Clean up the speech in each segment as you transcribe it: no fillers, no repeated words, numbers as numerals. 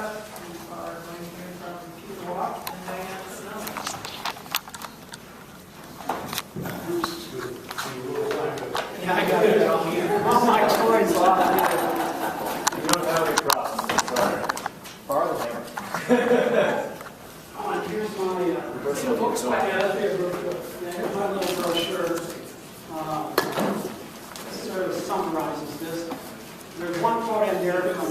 up, we are going to hear from Peter Walk and Diane Snell. Yeah, I got it all here. All my toys off. You don't have any problems. Sorry. Borrow the hammer. Here's my books back out there real quick. Here's my little brochure. Sort of summarizes this. There's one quote in there from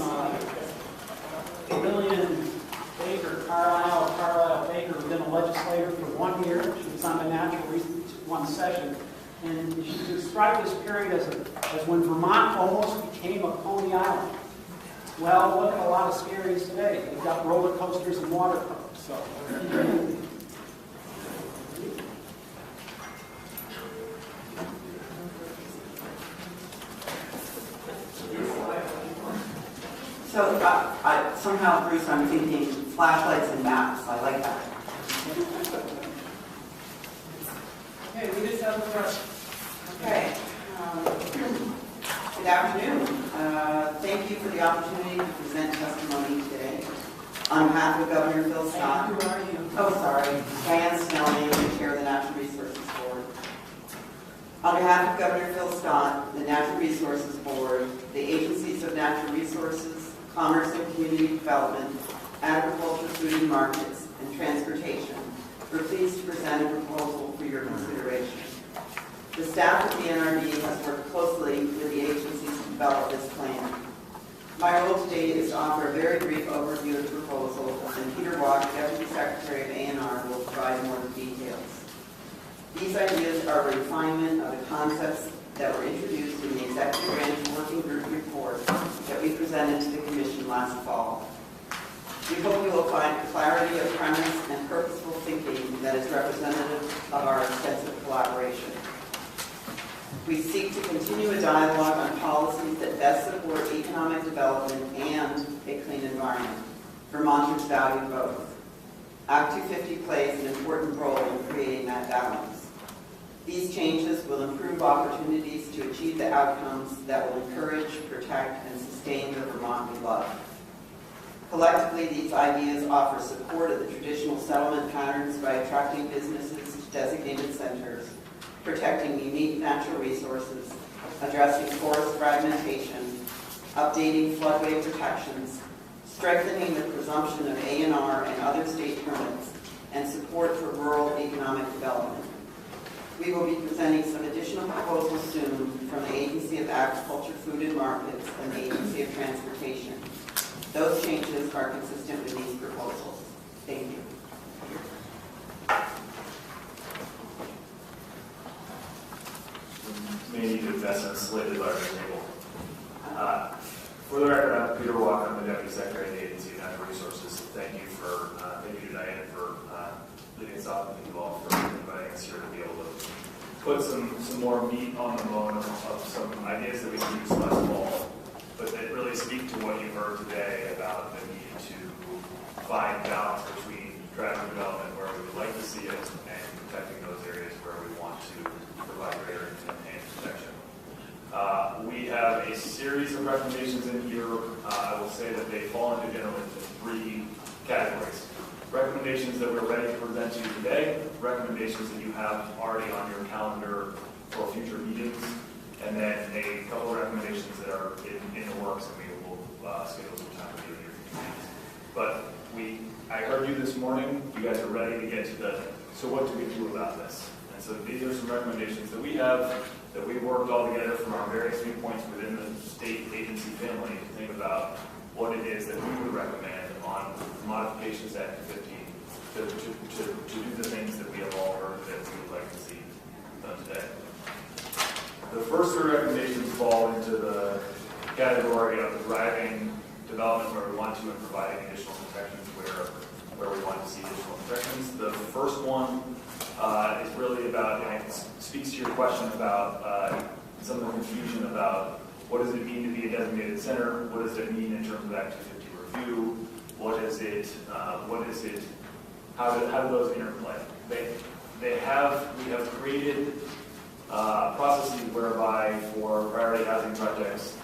Lillian Baker, Carlisle Baker, who's been a legislator for 1 year. She was on the Natural Resources one session. And she described this period as when Vermont almost became a Coney Island. Well, look at a lot of scaries today. They've got roller coasters and water parks. So. So somehow, Bruce, I'm thinking flashlights and maps. I like that. Okay, we just have the press. Okay. Good afternoon. Thank you for the opportunity to present testimony today. On behalf of Governor Phil Scott. Who are you? Oh, sorry. Diane Snelling, the Chair of the Natural Resources Board. On behalf of Governor Phil Scott, the Natural Resources Board, the agencies of natural resources, commerce and community development, agriculture, food and markets, and transportation, we're pleased to present a proposal for your consideration. The staff of the NRD has worked closely with the agencies to develop this plan. My role today is to offer a very brief overview of the proposal, and Peter Walk, Deputy Secretary of ANR, will provide more details. These ideas are a refinement of the concepts that were introduced in the Executive Branch Working Group report that we presented to the Commission last fall. We hope you will find clarity of premise and purposeful thinking that is representative of our extensive collaboration. We seek to continue a dialogue on policies that best support economic development and a clean environment. Vermonters value both. Act 250 plays an important role in creating that balance. These changes will improve opportunities to achieve the outcomes that will encourage, protect, and sustain the Vermont we love. Collectively, these ideas offer support of the traditional settlement patterns by attracting businesses to designated centers, protecting unique natural resources, addressing forest fragmentation, updating floodway protections, strengthening the presumption of A&R and other state permits, and support for rural economic development. We will be presenting some additional proposals soon from the Agency of Agriculture, Food and Markets, and the Agency of Transportation. Those changes are consistent with these proposals. Thank you. May need to invest in a slated larger table. For the record, I'm Peter Walk. I'm the Deputy Secretary of the Agency of Natural Resources. Thank you to Diane for leading us off, and thank you all for inviting us here to be able to put some more meat on the bone of some ideas that we used last fall, but that really speak to what you heard today about the need to find balance between driving development where we would like to see it and protecting those areas where we want to provide greater and protection. We have a series of recommendations in here. I will say that they fall into generally into 3 categories. Recommendations that we're ready to present to you today, recommendations that you have already on your calendar for future meetings, and then a couple of recommendations that are in the works, and we will schedule some time to do in your future meetings. But I heard you this morning. You guys are ready to get to so what do we do about this? And so these are some recommendations that we have, that we worked all together from our various viewpoints within the state agency family to think about what it is that we would recommend on modifications to Act 250 to do the things that we have all heard that we would like to see done today. The first 3 recommendations fall into the category of driving development where we want to and providing additional protections where we want to see additional protections. The first one is really about, and it speaks to your question about some of the confusion about what does it mean to be a designated center, what does it mean in terms of Act 250 review, how do those interplay? We have created processes whereby for priority housing projects,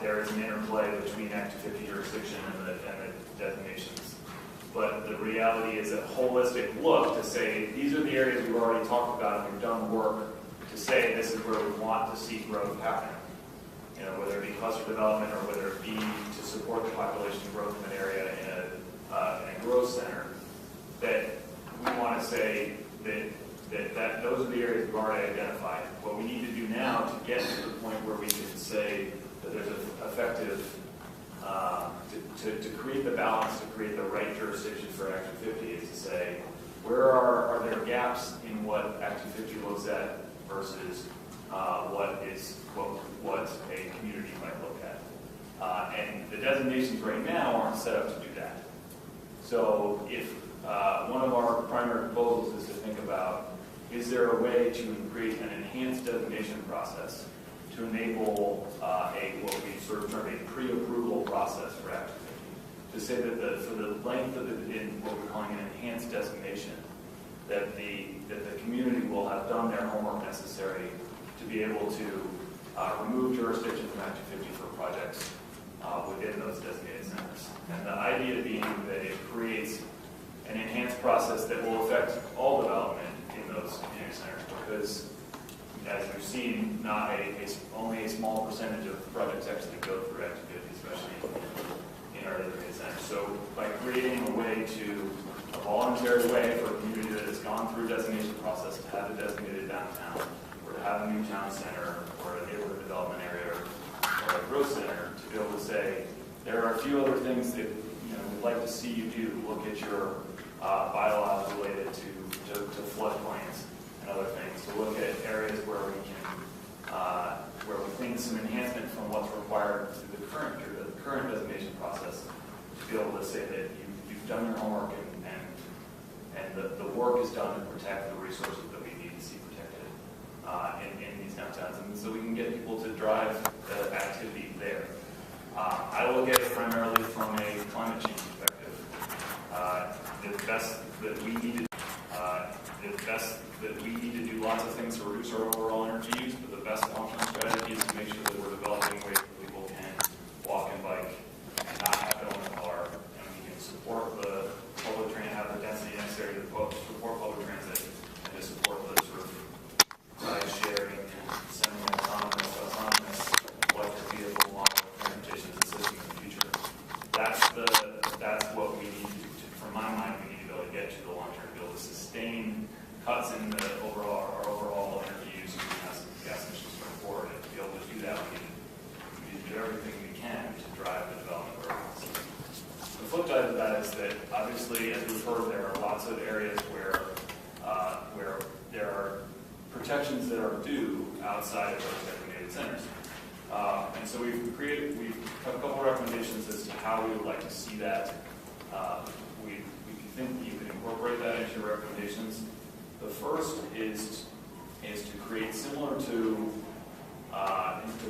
there is an interplay between Act 250 jurisdiction the designations. But the reality is a holistic look to say, these are the areas we've already talked about and we've done work to say this is where we want to see growth happen. You know, whether it be cluster development or whether it be to support the population growth in an area in a growth center, that we want to say that those are the areas we've already identified. What we need to do now to get to the point where we can say that there's an effective, to create the balance, to create the right jurisdiction for Act 250 is to say, where are there gaps in what Act 250 looks at versus what a community might look at. And the designations right now aren't set up to do that. So if one of our primary proposals is to think about, is there a way to create an enhanced designation process to enable what we sort of term a pre-approval process for Act 250? To say that for the length of in what we're calling an enhanced designation, that the community will have done their homework necessary to be able to remove jurisdiction from Act 250 for projects within those designated centers. And the idea being that it creates an enhanced process that will affect all development in those community centers, because as we've seen, only a small percentage of projects actually go through Act 250, especially in our designated centers. So by creating a way a voluntary way for a community that has gone through a designation process to have a designated downtown, or to have a new town center, or a neighborhood development area, or a growth center, to be able to say, there are a few other things that we'd like to see you do. Look at your bylaws related to floodplains and other things. So look at areas where we think some enhancement from what's required through the current designation process, to be able to say that you've done your homework and the work is done to protect the resources that we need to see protected in these downtowns, and so we can get people to drive the activity there. I look at it primarily from a climate change perspective. The best that we need to do lots of things to reduce our overall energy use, but the best long-term strategy is to make sure that we're developing ways that people can walk and bike and not have to own a car, and we can support the public transit, have the density necessary to support public transit, and to support the sort of ride sharing and semi-autonomous electric vehicle model transportation system in the future. That's what we need to, from my mind, we need to be able to get to the long-term, be able to sustain cuts in our overall energy use and gas emissions going forward. And to be able to do that, we need to do everything we can to drive the development where we want to see. The flip side of that is that, obviously, as we've heard, there are lots of areas where there are protections that are due outside of those designated centers. And so we have a couple of recommendations as to how we would like to see that. We think you can incorporate that into your recommendations. The first is to create similar to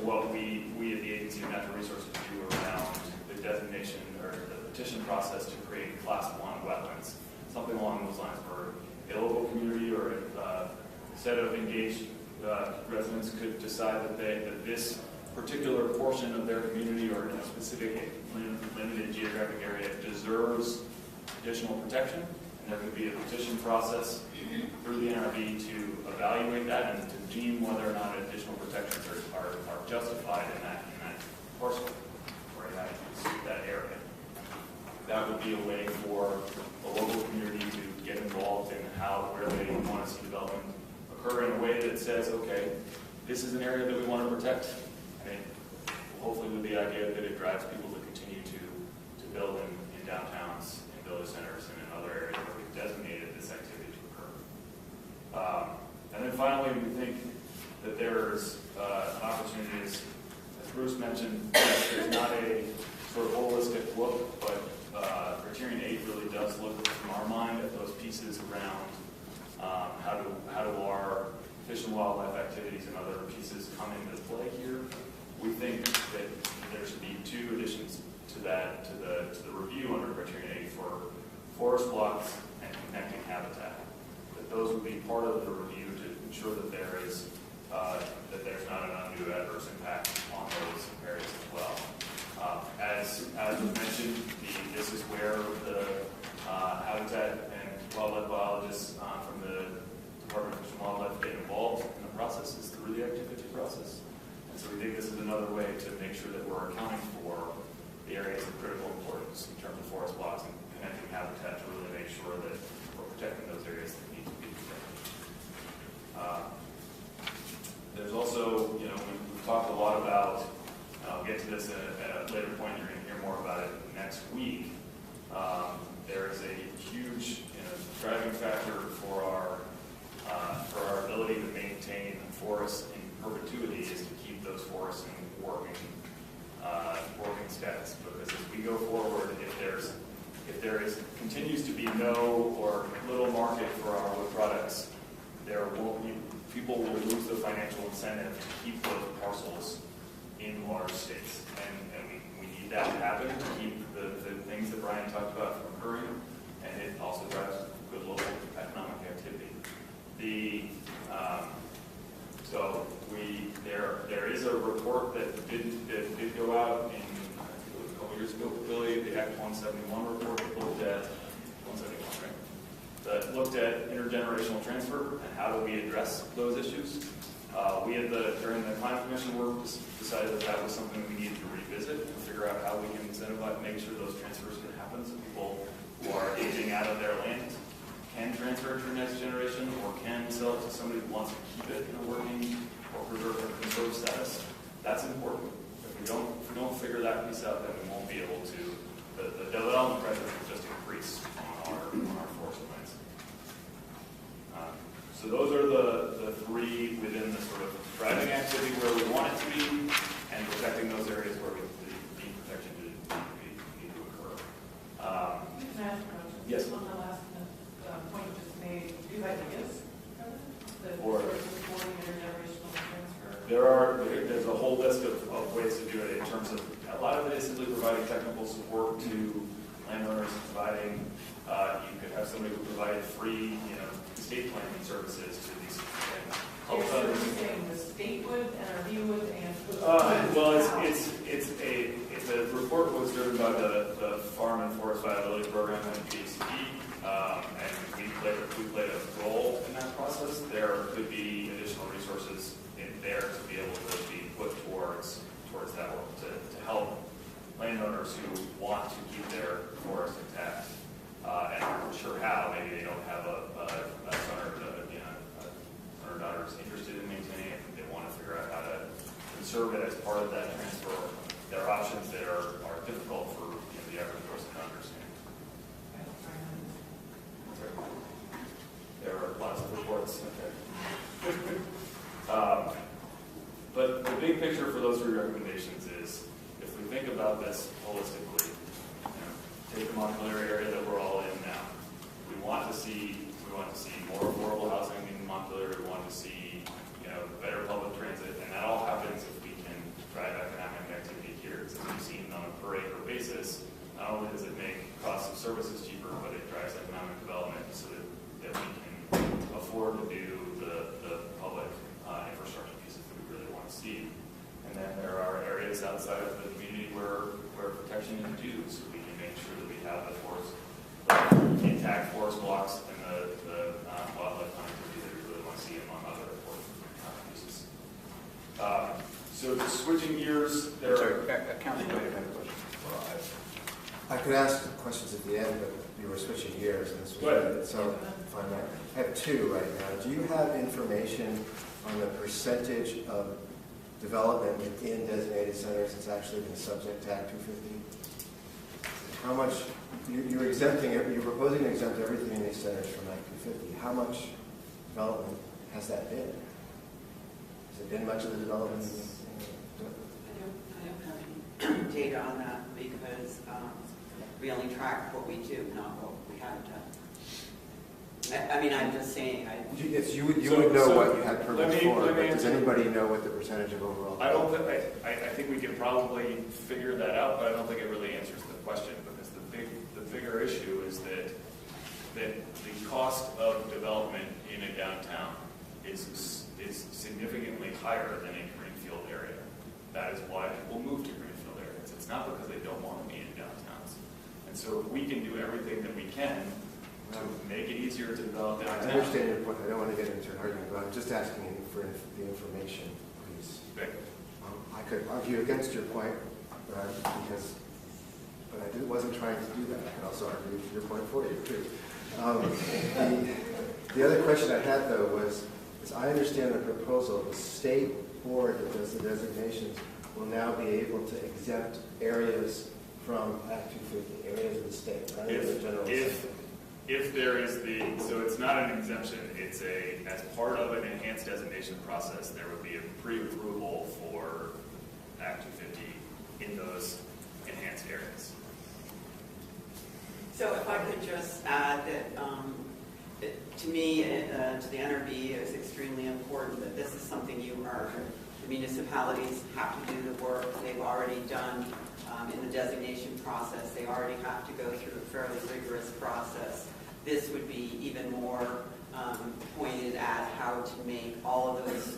what we at the Agency of Natural Resources do around the designation or the petition process to create Class 1 wetlands. Something along those lines where a local community or a set of engaged residents could decide that this particular portion of their community or a specific limited geographic area deserves additional protection. And there could be a petition process through the NRB to evaluate that and to deem whether or not additional protections are justified in that parcel or in that area. That would be a way for the local community to get involved in where they want to see development occur in a way that says, okay, this is an area that we want to protect. And hopefully with the idea that it drives people to continue to build in downtowns, in village centers, and in other areas where we've designated this activity to occur. And then finally, we think that there's an opportunity, as Bruce mentioned, there's not a sort of holistic look, but Criterion 8 really does look, from our mind, at those pieces around how do our fish and wildlife activities and other pieces come into play here. We think that there should be two additions to that, to the review under Criterion 8 for forest blocks and connecting habitat. That those would be part of the review to ensure that there's not an undue adverse impact on those areas as well. As was mentioned, the process. And so we think this is another way to make sure that we're accounting for the areas of critical importance in terms of forest blocks and connecting habitat to really make sure that we're protecting those areas that need to be protected. There's also, we've talked a lot about, and I'll get to this at a later point, you're going to hear more about it next week. There is a huge driving factor for our ability to maintain forests in perpetuity is to keep those forests in working status. Because as we go forward, if there continues to be no or little market for our wood products, people will lose the financial incentive to keep those parcels in large states. And we need that to happen to keep the things that Brian talked about from occurring, and it also drives good local economic activity. There is a report that did go out in, I think it was a couple years ago, Billy, the Act 171 report that looked at 171, right? That looked at intergenerational transfer and how do we address those issues. We during the Climate Commission work decided that was something we needed to revisit and figure out how we can incentivize, make sure those transfers can happen so people who are aging out of their land can transfer it to the next generation or can sell it to somebody who wants to keep it in a working or conserved status. That's important. If we don't figure that piece out, then we won't be able to, the development pressure will just increase on our forest lands. So those are the three within the sort of driving activity where we want it to be and protecting those areas where we need protection to need to occur. Yes. On the last point you just made, do you have ideas Or- for supporting intergenerational transfer? There's a whole list of ways to do it in terms of, a lot of it is simply providing technical support to landowners, providing, you could have somebody who provided free, estate planning services to these things. You're sort of saying the state would, NRV would, and who? Well, it's a report was driven by the Farm and Forest Viability Program at PHCP, and we played a role in that process. There could be additional resources in there to be able to be put towards that work to help landowners who want to keep their forest intact, and aren't sure how. Maybe they don't have a son or daughter is interested in maintaining it. They want to figure out how to conserve it as part of that transfer. There are options that are difficult for the average person to understand. There are lots of reports. But the big picture for those three recommendations is, if we think about this holistically, take the Montpelier area that we're all in now. We want to see more affordable housing in Montpelier. We want to see better public transit, and that all happens if we can drive economic activity here. Because as you've seen on a per acre basis, not only does it make costs of services cheaper, but it drives economic development so that we can afford to do the public infrastructure pieces that we really want to see. And then there are areas outside of the community where protection is due, so we can make sure that we have the intact forest blocks and the wildlife connectivity that we really want to see among other important pieces. So just switching gears, Councilman, I have a question. I could ask questions at the end, but you were switching gears. Go ahead. So, fine. I have two right now. Do you have information on the percentage of development within designated centers that's actually been subject to Act 250? How much, you're exempting, you're proposing to exempt everything in these centers from Act 250. How much development has that been? Has it been much of the development? I don't have any data on that because we only track what we do, not what we haven't done. I'm just saying. You would know what you had permits for, but does answer. anybody know what the percentage of overall? I think we can probably figure that out, but I don't think it really answers the question, because the bigger issue is that the cost of development in a downtown is significantly higher than a greenfield area. That is why people move to greenfield areas. It's not because they don't want to be in downtowns. And so if we can do everything that we can to make it easier to develop downtown. I understand your point. I don't want to get into an argument, but I'm just asking for the information, please. I could argue against your point, but I wasn't trying to do that. I could also argue your point for you, too. The other question I had, though, was, as I understand the proposal, the state board that does the designations will now be able to exempt areas from Act 250, areas of the state, rather than the general assembly. If there is so it's not an exemption, it's as part of an enhanced designation process, there would be a pre-approval for Act 250 in those enhanced areas. So if I could just add that, to me, to the NRB, it is extremely important that this is something the municipalities have to do the work they've already done in the designation process. They already have to go through a fairly rigorous process. This would be even more pointed at how to make all of those,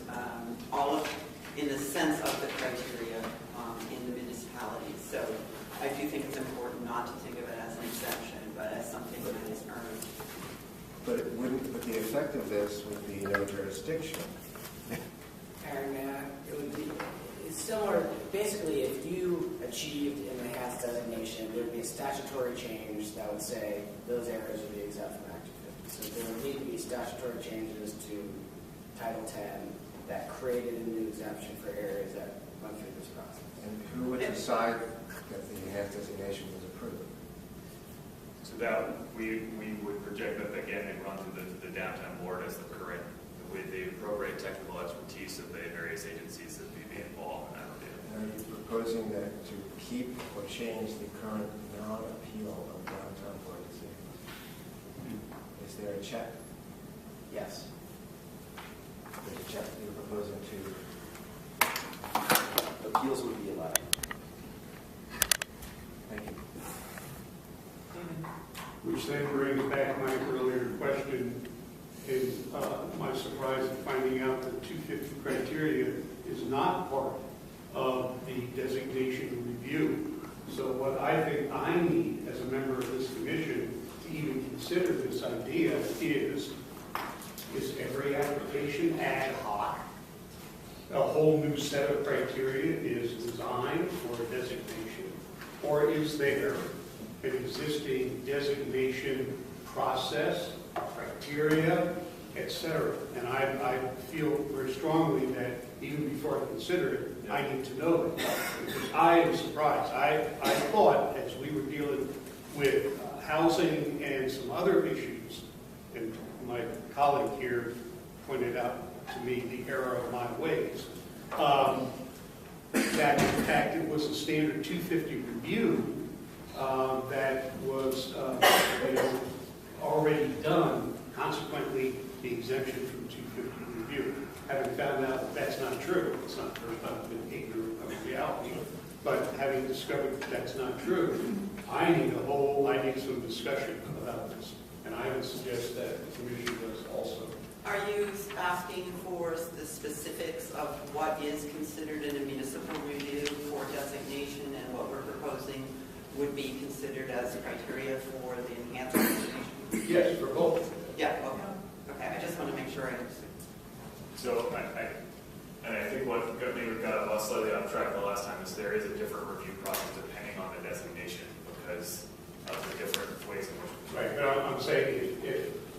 in the sense of the criteria in the municipalities. So I do think it's important not to think of it as an exception, but as something that is earned. But the effect of this would be no jurisdiction. And it would be it's similar. Basically, if you achieved an enhanced designation, there would be a statutory change that would say those areas would be exempt from Act 250. So there would need to be statutory changes to Title 10 that created a new exemption for areas that went through this process. And who would decide that the enhanced designation was approved? So that we would project that again and run through the downtown board as the current, with the appropriate technical expertise of the various agencies that would be involved in that review. Are you proposing that to keep or change the current non-appeal of downtown board decisions? Is there a check? Yes. There's a check that you're proposing to. Appeals would be allowed. Thank you. Which then brings back my earlier question, is my surprise in finding out that 250 criteria is not part of the designation review. So what I think I need as a member of this commission to even consider this idea is every application ad hoc? A whole new set of criteria is designed for a designation? Or is there an existing designation process, criteria, etc.? And I feel very strongly that even before I consider it, I need to know that. Because I am surprised. I thought, as we were dealing with housing and some other issues, and my colleague here pointed out to me the error of my ways, that in fact it was a standard 250 review that was already done, consequently the exemption from 250 review. Having found out that that's not true, it's not the first time I've been ignorant of reality, but having discovered that that's not true, I need some discussion about this, and I would suggest that the commission does also. Are you asking for the specifics of what is considered in a municipal review for designation and what we're proposing would be considered as criteria for the enhanced designation? Yes, for both. Yeah, okay. I just want to make sure I understand. So I think what got me slightly off track the last time is there is a different review process depending on the designation because of the different ways in which. Right, but I'm saying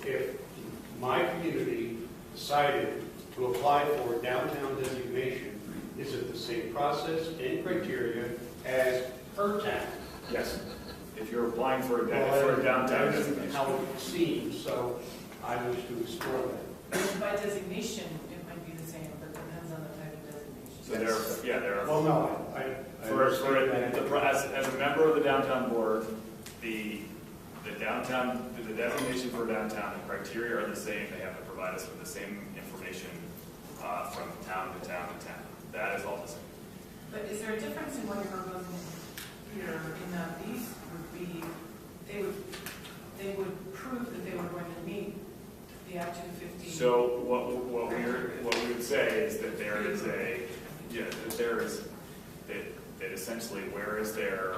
if my community decided to apply for downtown designation, is it the same process and criteria as her town? Yes. If you're applying for a downtown That isn't designation. how it seems, so I wish to explore that. By designation, it might be the same, but it depends on the type of designation. So there are. Well, no, as a member of the downtown board, the designation for downtown, the criteria are the same. They have to provide us with the same information from town to town to town. That is all the same. But is there a difference in what you're proposing here in that these would be, they would prove that they were going to meet the Act 250? So what we would say is that that essentially where is there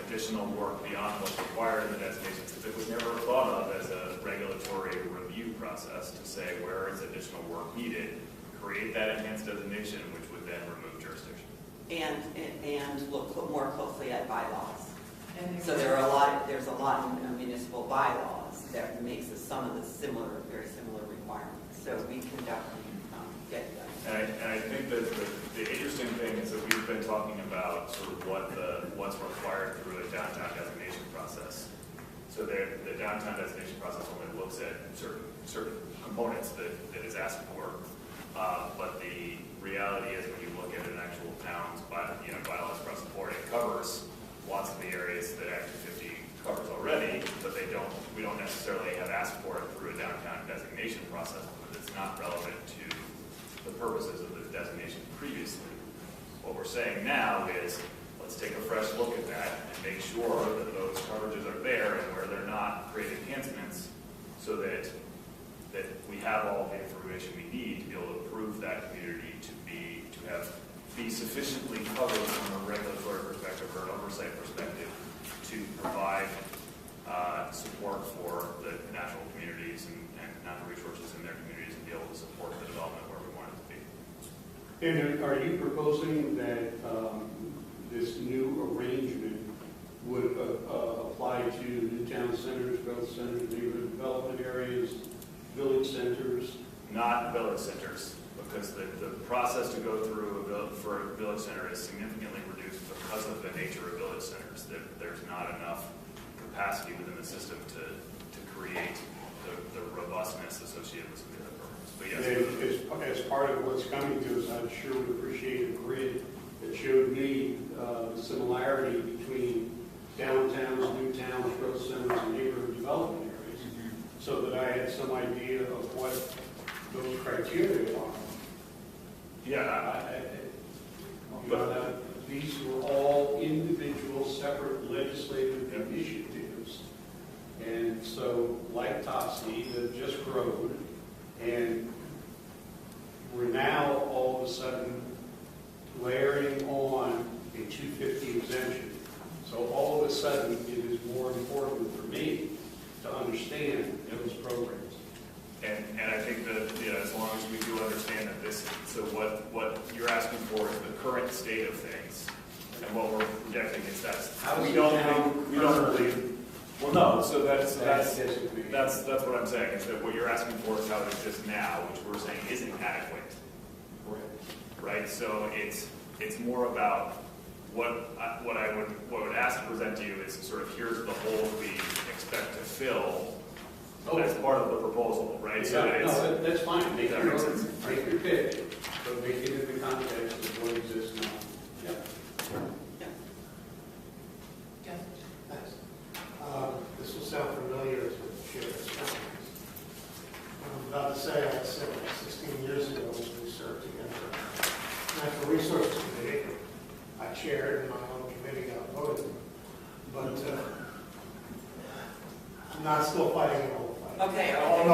additional work beyond what's required in the designation, since it was never thought of as a regulatory review process to say where is additional work needed. create that enhanced designation, which would then remove jurisdiction. And look more closely at bylaws. And So there's a lot in municipal bylaws that makes some of the very similar requirements. So we can definitely get that. And I think that the interesting thing is that we've been talking about sort of what's required through a downtown designation process. So the downtown designation process only looks at certain components that is asked for. But the reality is when you look at an actual town's bylaws across the board, it covers lots of the areas that Act 250 covers already, but we don't necessarily have asked for it through a downtown designation process because it's not relevant to the purposes of the designation previously. What we're saying now is let's take a fresh look at that and make sure that those coverages are there and where they're not, create enhancements so that we have all the information we need to be able to approve that community to be sufficiently covered from a regulatory perspective or an oversight perspective to provide support for the natural communities and natural resources in their communities and be able to support the development where we want it to be. And are you proposing that this new arrangement would apply to new town centers, growth centers, neighborhood development areas, village centers? Not village centers, because the process to go through for a village center is significantly reduced because of the nature of village centers. There's not enough capacity within the system to create the robustness associated with some of the other programs. But yes, As part of what's coming to us, I sure would appreciate a grid that showed me the similarity between downtowns, new towns, growth centers, and neighborhood development areas, so that I had some idea of what those criteria are. yeah, These were all individual, separate legislative initiatives. And so, like Topsy, that just grown, and we're now all of a sudden layering on a 250 exemption. So all of a sudden, it is more important for me to understand those programs. And I think that as long as we do understand that so what you're asking for is the current state of things, and what we're projecting is we don't believe. Well, no. So that's what I'm saying is that what you're asking for is how it exists now, which we're saying isn't adequate. Right. So it's more about what I would ask to present to you is sort of here's the hole we expect to fill. As part of the proposal, right? Yeah, so that's fine. Make that your makes sense. make your pitch, but make it in the context of what exists now. Yeah. Yes. Thanks. This will sound familiar to the chair's comments. I'm about to say I said 16 years ago when we served together. Natural Resources Committee. I chaired and my own committee got voted. But I'm not still fighting an old fight. Okay. Oh, no,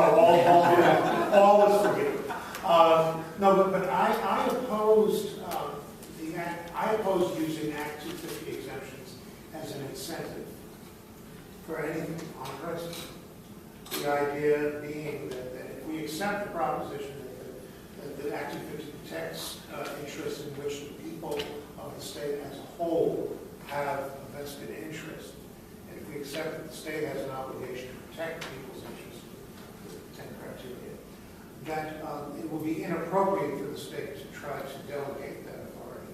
all is forgiven. No, but I opposed I opposed using Act 250 exemptions as an incentive for anything on Crescent. The idea being that if we accept the proposition that Act 250 protects interests in which the people of the state as a whole have a vested interest, and if we accept that the state has an obligation to protect people's interests with 10 criteria, that it will be inappropriate for the state to try to delegate that authority.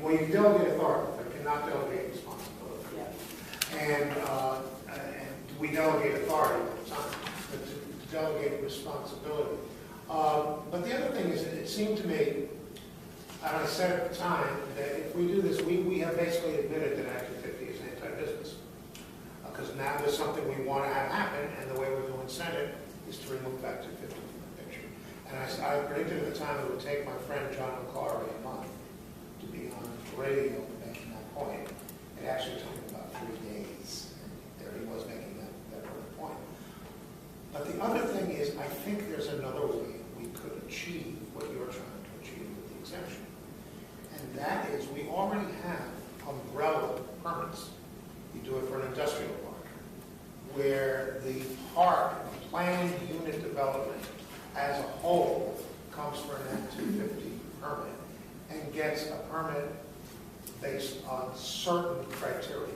Well, you delegate authority, but cannot delegate responsibility. Yeah. And we delegate authority all the time, but to delegate responsibility. But the other thing is that it seemed to me, and I said at the time, that if we do this, we have basically admitted that Act 250 is anti-business. Because now there's something we want to have happen, and the way we're going to send it is to remove Act 250 from the picture. And I predicted at the time it would take my friend John McClary a month to be on the radio making that point. It actually took him about 3 days. And there he was making that point. But the other thing is, I think there's another way we could achieve what you're trying to achieve with the exemption. And that is, we already have umbrella permits. You do it for an industrial park, where the park, planned unit development as a whole, comes for an Act 250 permit and gets a permit based on certain criteria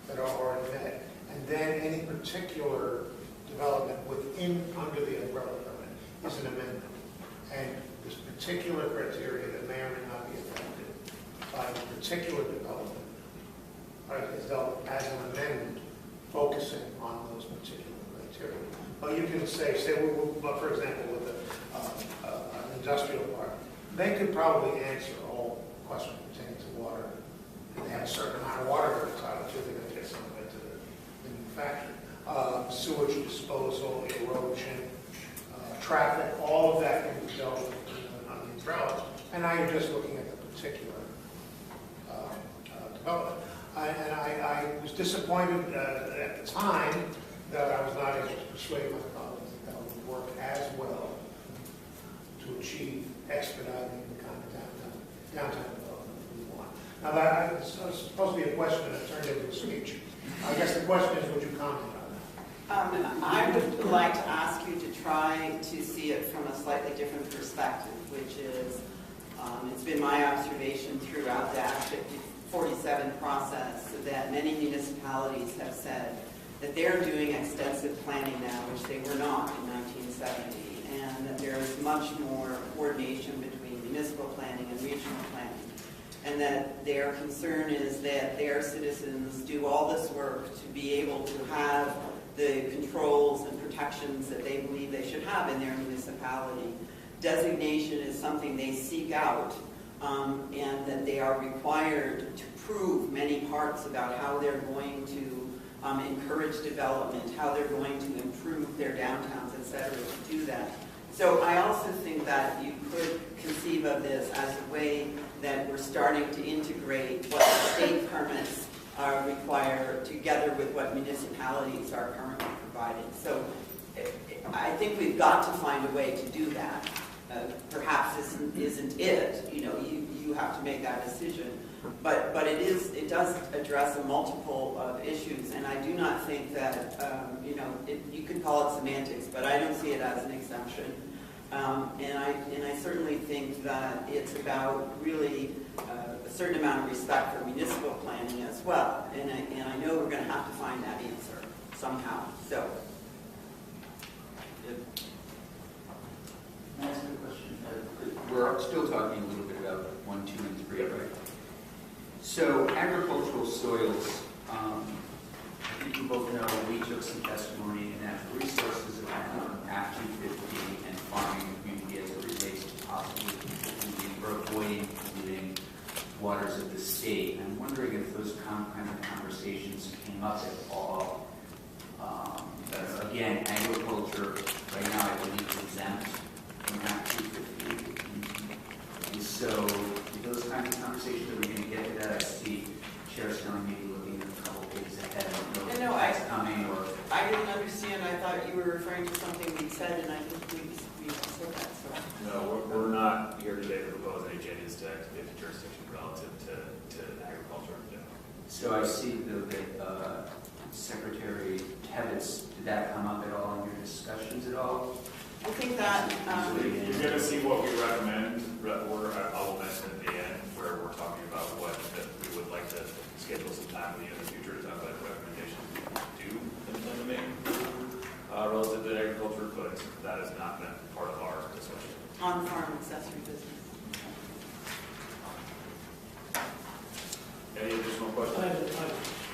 that are already met, and then any particular development under the umbrella permit is an amendment. And this particular criteria that may or may not be affected by a particular development is dealt as an amendment focusing on those particular criteria. But you can say, for example, with an industrial park, they could probably answer all questions pertaining to water. They have a certain amount of water they're entitled to, they're going to get some of it to the new factory. Sewage disposal, erosion, traffic, all of that can be dealt with on the umbrella. And now you're just looking at the particular development. I was disappointed at the time that I was not able to persuade my colleagues that that would work as well to achieve expediting the kind of downtown development we want. Now that was supposed to be a question that turned into a speech. I guess the question is, would you comment on that? I would like to ask you to try to see it from a slightly different perspective, which is, it's been my observation throughout the Act 47 process that many municipalities have said that they're doing extensive planning now, which they were not in 1970, and that there is much more coordination between municipal planning and regional planning, and that their concern is that their citizens do all this work to be able to have the controls and protections that they believe they should have in their municipality. Designation is something they seek out, and that they are required to prove many parts about how they're going to encourage development, how they're going to improve their downtowns, et cetera, to do that. So I also think that you could conceive of this as a way that we're starting to integrate what the state permits require together with what municipalities are currently providing. So I think we've got to find a way to do that. Perhaps this isn't it. You have to make that decision. But it does address a multiple of issues, and I do not think that you could call it semantics, but I don't see it as an exemption. And I certainly think that it's about really a certain amount of respect for municipal planning as well. And I know we're going to have to find that answer somehow. So. Can I ask a question? We're still talking a little bit about 1, 2, and 3, right? So agricultural soils, I think you both know we took some testimony in natural resources around Act 250 and farming community as it relates to possibly avoiding polluting waters of the state. And I'm wondering if those kind of conversations came up at all. Again, agriculture right now I believe is exempt from Act 250. And so those kind of conversations, are we going to get to that? I see Chair Stone maybe looking a couple pages ahead. I don't know if it's coming or... I didn't understand. I thought you were referring to something we said, and I think we said that. So. No, we're not here today to propose any changes to activity jurisdiction relative to agriculture. No. So I see that Secretary Tebbets, did that come up at all in your discussions at all? I think that... You're going to see what we recommend, or I will mention at the end, where we're talking about what that we would like to schedule some time with you in the future to talk about recommendations we do intend to make relative to agriculture, but that has not been part of our discussion. On-farm accessory business. Any additional questions?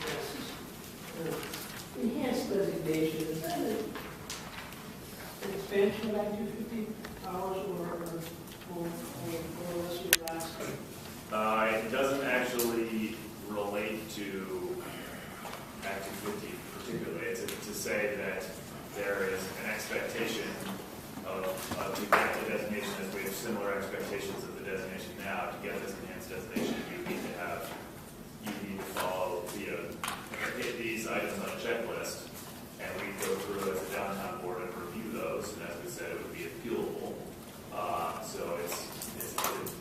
Yes. Enhanced designation, is that an expansion of Act 250 powers or less relaxed? It doesn't actually relate to Act 250 particularly. It's to say that there is an expectation of to get the designation as we have similar expectations of the designation now. To get this enhanced designation, you need to follow hit these items on a checklist, and we go through as a downtown board and review those. And as we said, it would be appealable. So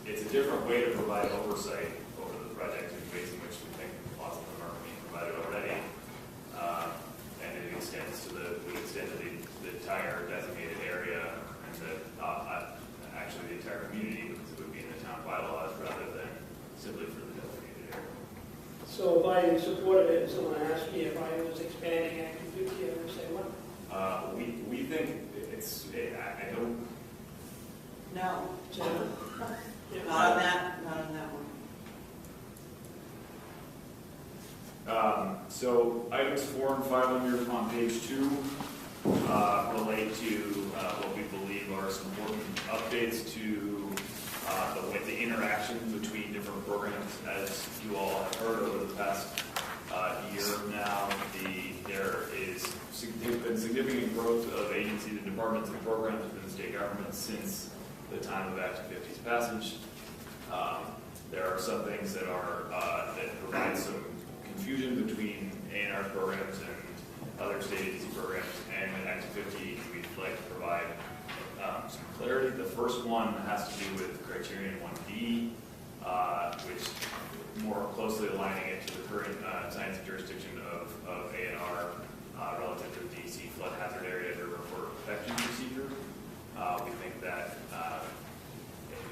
it's a different way to provide oversight over the project in ways in which we think lots of them are being provided already. And it extends to the entire designated area, and actually the I supported it, and someone asked me if I was expanding Act 250, I would say, what? We think I don't, No, So, yeah. not on that one. So items 4 and 5 on page 2 relate to what we believe are some important updates to the interaction between different programs. As you all have heard over the past year now, there's been significant growth of agencies and departments and programs within the state government since the time of Act 250's passage. There are some things that provide some confusion between A&R programs and other state agency programs, and with Act 250, we'd like to provide some clarity. The first one has to do with Criterion 1D, which more closely aligning it to the current science and jurisdiction of A&R relative to the DC flood hazard area to report protection procedure. We think that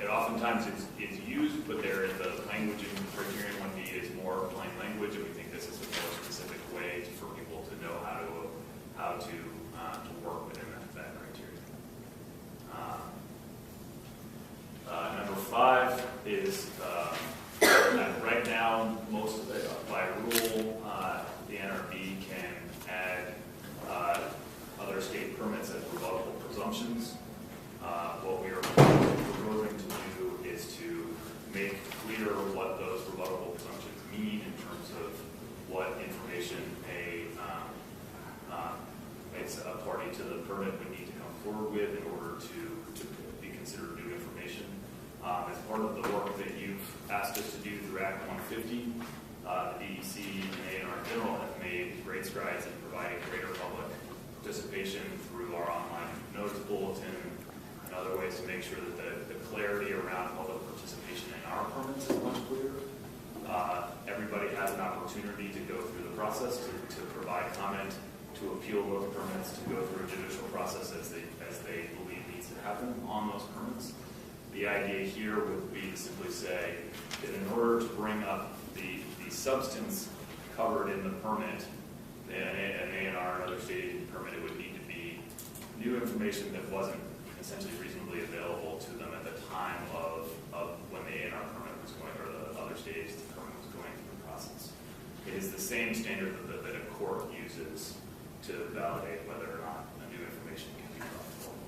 it oftentimes is used, but the language in Criterion 1D is more plain language, and we think this is a more specific way for people to know how to work within that criteria. Number 5 is that right now, most of it, by rule, the NRB can add other state permits as rebuttable presumptions. What we are proposing to do is to make clear what those rebuttable presumptions mean in terms of what information a party to the permit would need to come forward with in order to be considered new information. As part of the work that you've asked us to do through Act 150, the DEC and A&R in general have made great strides in providing greater public participation through our online notice bulletin and other ways to make sure that the clarity around public participation in our permits is much clearer. Everybody has an opportunity to go through the process, to provide comment, to appeal those permits, to go through a judicial process as they believe needs to happen on those permits. The idea here would be to simply say that in order to bring up the substance covered in the permit, an A&R and other state agency permit, it would need to be new information that wasn't essentially reasonably available to them at the time of when the A&R permit was going, or the other state agency permit was going through the process. It is the same standard that a court uses to validate whether or not the new information can be brought forward.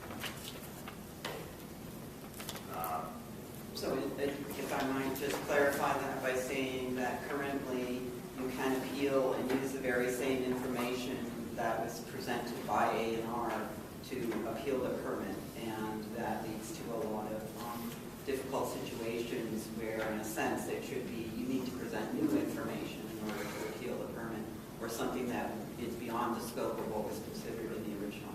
So if I might just clarify that by saying that currently you can appeal and use the very same information that was presented by A&R to appeal the permit, and that leads to a lot of difficult situations where, in a sense, it should be you need to present new information in order to appeal the permit, or something that is beyond the scope of what was considered in the original.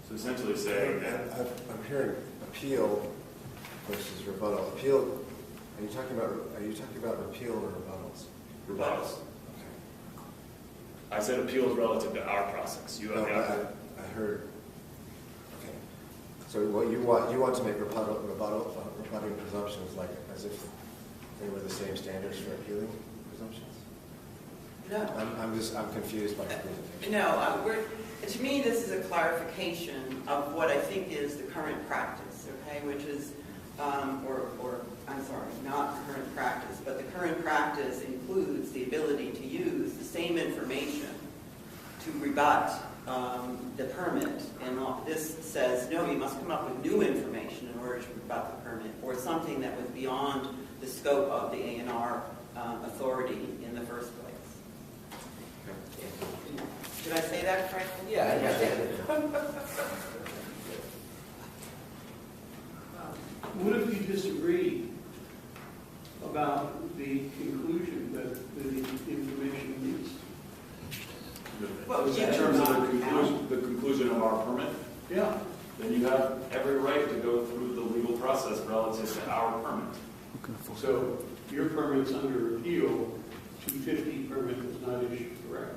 So essentially saying that I'm hearing appeal versus rebuttal. Appeal, are you talking about repeal or rebuttals? rebuttals. Okay. I said appeals relative to our process. You have I heard. Okay. So what you want to make rebutting presumptions like as if they were the same standards for appealing presumptions? No. I'm confused by the presentation. No, to me, this is a clarification of what I think is the current practice, okay, which is, I'm sorry, not current practice, but the current practice includes the ability to use the same information to rebut the permit. And this says, no, you must come up with new information in order to rebut the permit, or something that was beyond the scope of the A&R authority in the first place. Did I say that correctly? Yeah, I understand. What if you disagree about the conclusion that the information is? Well, in terms of the conclusion of our permit, Yeah. then you have every right to go through the legal process relative to our permit. So your permit's under appeal, 250 permit is not issued, correct?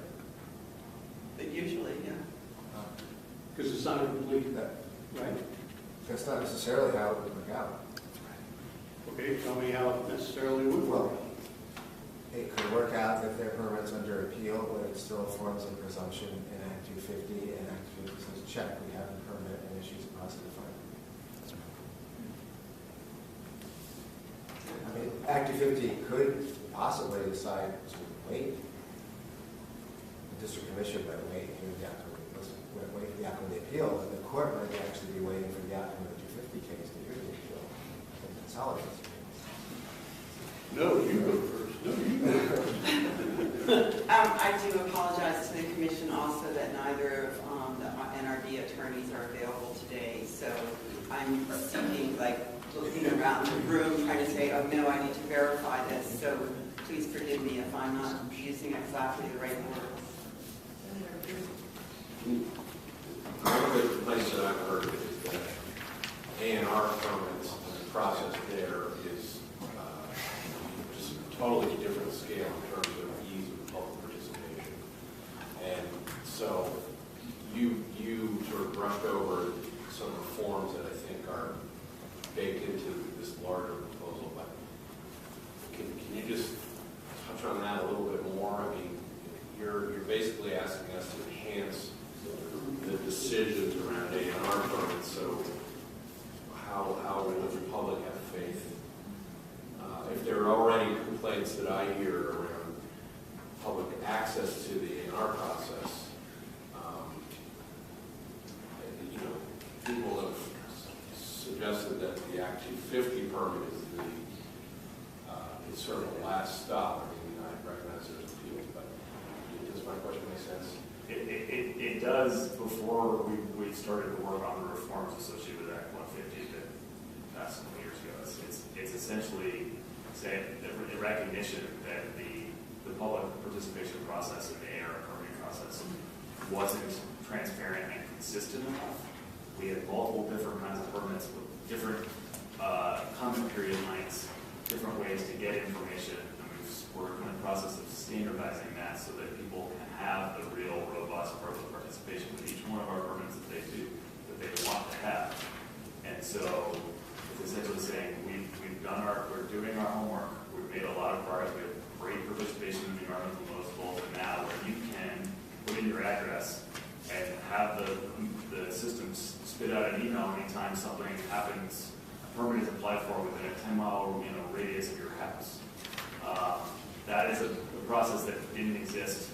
But usually, yeah. Because it's not a complete, right? That's not necessarily how it would work out. Okay, tell me how it necessarily would work. Well, it could work out if their permit's under appeal, but it still forms a presumption in Act 250, and Act 250 says, check, we have the permit and issues a positive finding. I mean, Act 250 could possibly decide to wait. The district commission might wait for the outcome of the appeal, and the court might actually be waiting for the outcome of the 250 case to hear the appeal and consolidate the case. No, you go first. No, you go first. I do apologize to the commission also that neither of the NRD attorneys are available today. So I'm seeking, looking around the room, trying to say, oh no, I need to verify this. So please forgive me if I'm not using exactly the right words. One of the complaints that I've heard is that A&R permits, the process there is just a totally different scale in terms of ease of public participation. And so you sort of brushed over some of the forms that I think are baked into this larger proposal, but can you just touch on that a little bit more? I mean, you're basically asking us to enhance the decisions around A&R permits, so how will the public have faith? If there are already complaints that I hear around public access to the A&R process, people have suggested that the Act 250 permit is sort of the last stop. I mean, I recognize there's appeals, but does my question make sense? It does. Before we started to work on the reforms associated with Act 150 that passed some years ago, it's essentially saying the recognition that the public participation process in the A&R permitting process wasn't transparent and consistent enough. We had multiple different kinds of permits with different comment period lengths, different ways to get information, and we're in the process of standardizing that so that people can have the real robust public participation with each one of our permits that they want to have. And so it's essentially saying we're doing our homework, we've made a lot of progress, we have great participation in the environmental notice bulletin now where you can put in your address and have the system spit out an email anytime something happens, a permit is applied for within a 10-mile radius of your house. That is a process that didn't exist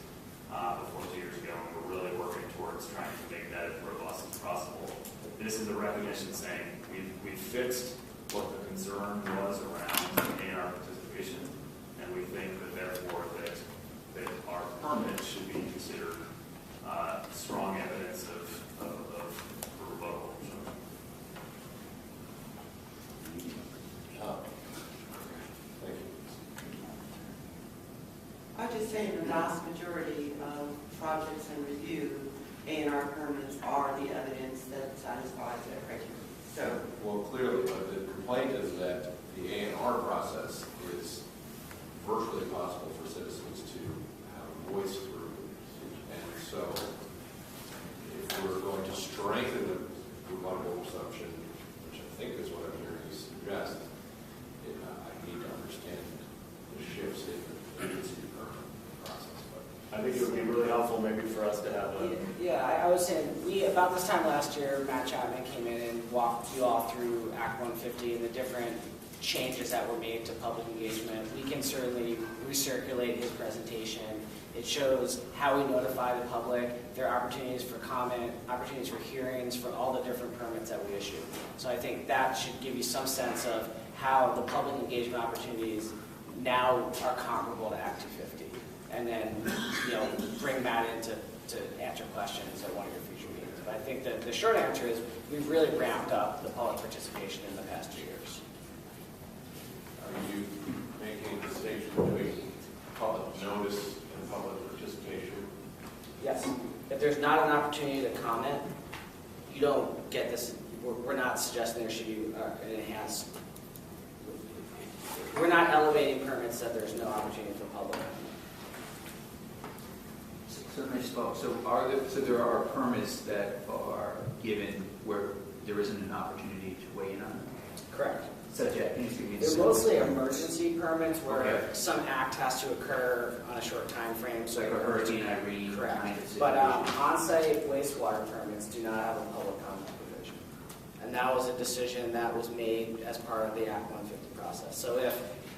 before 2 years ago, and we're really working towards trying to make that as robust as possible. This is a recognition saying we've fixed what the concern was around A&R participation, and we think that therefore that our permit should be considered strong evidence of rebuttal. Thank you. I just say in the vast majority of projects and review, A&R permits are the evidence that satisfies that criteria. So, Well, clearly, but the complaint is that the A&R process is virtually impossible for citizens to have a voice through. And so, if we're going to strengthen the rebuttable presumption, which I think is what I'm hearing you suggest, I need to understand the shifts in the agency permit process. But I think it would be really helpful maybe for us to have I was saying, about this time last year, Matt Chapman came in and walked you all through Act 150 and the different changes that were made to public engagement. We can certainly recirculate his presentation. It shows how we notify the public. There are opportunities for comment, opportunities for hearings for all the different permits that we issue. So I think that should give you some sense of how the public engagement opportunities now are comparable to Act 250. And then, bring Matt in to answer questions at one of your future meetings. But I think that the short answer is we've really ramped up the public participation in the past 2 years. are you making a distinction between public notice and public participation? Yes. If there's not an opportunity to comment, you don't get this. We're not suggesting there should be an enhanced. We're not elevating permits that there's no opportunity for public. So can I just follow? So there are permits that are given where there isn't an opportunity to weigh in on them? Correct. subject, needs to be. They're mostly emergency permits where Okay. some act has to occur on a short time frame. So Like a Hurricane Irene Correct. kind of But situation. on-site wastewater permits do not have a public comment provision. And that was a decision that was made as part of the Act 150 process. So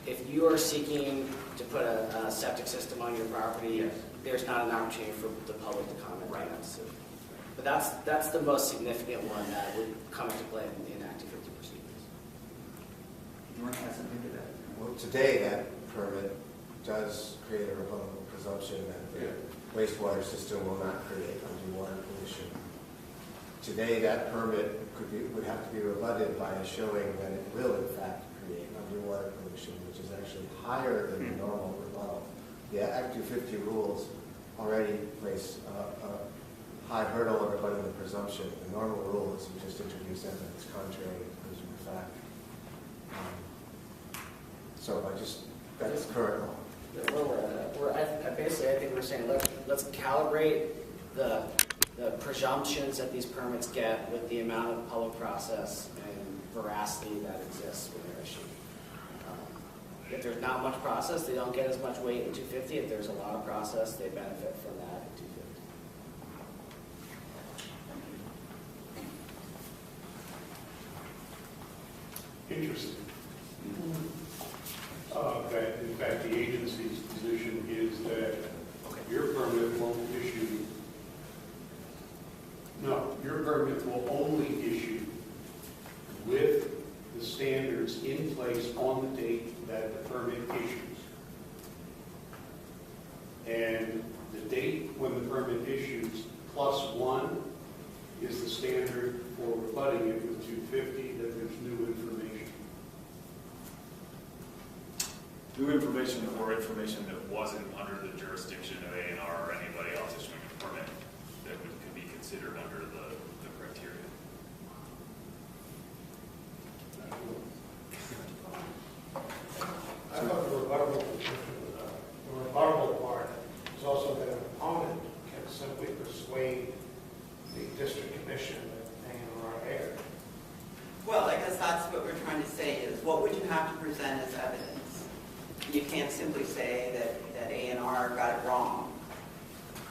if you are seeking to put a septic system on your property, Yes. there's not an opportunity for the public to comment on Right. that decision. But that's the most significant one that would come into play in Act 250 proceedings. You want to add something to that? Well, today, that permit does create a revocable presumption that the wastewater system will not create undue water pollution. Today, that permit would have to be rebutted by showing that it will in fact create undue water pollution, which is actually higher than the normal rebuttal. The Act 250 rules already place a high hurdle on rebutting the presumption. The normal rule is you just introduce evidence contrary to the presumed fact. So that's current law. Basically, I think we're saying, let's calibrate the presumptions that these permits get with the amount of public process and veracity that exists when they're issued. If there's not much process, they don't get as much weight in 250. If there's a lot of process, they benefit from that in 250. Interesting. That in fact the agency's position is that your permit won't issue. No, your permit will only issue with the standards in place on the date that the permit issues. And the date when the permit issues +1 is the standard for rebutting it with 250, that there's new information. New information or information that wasn't under the jurisdiction of A&R or anybody else issuing a permit that could be considered under the criteria. I thought the rebuttable part is also that an opponent can simply persuade the district commission that A&R erred. Well, I guess that's what we're trying to say is, what would you have to present as evidence? You can't simply say that A&R got it wrong.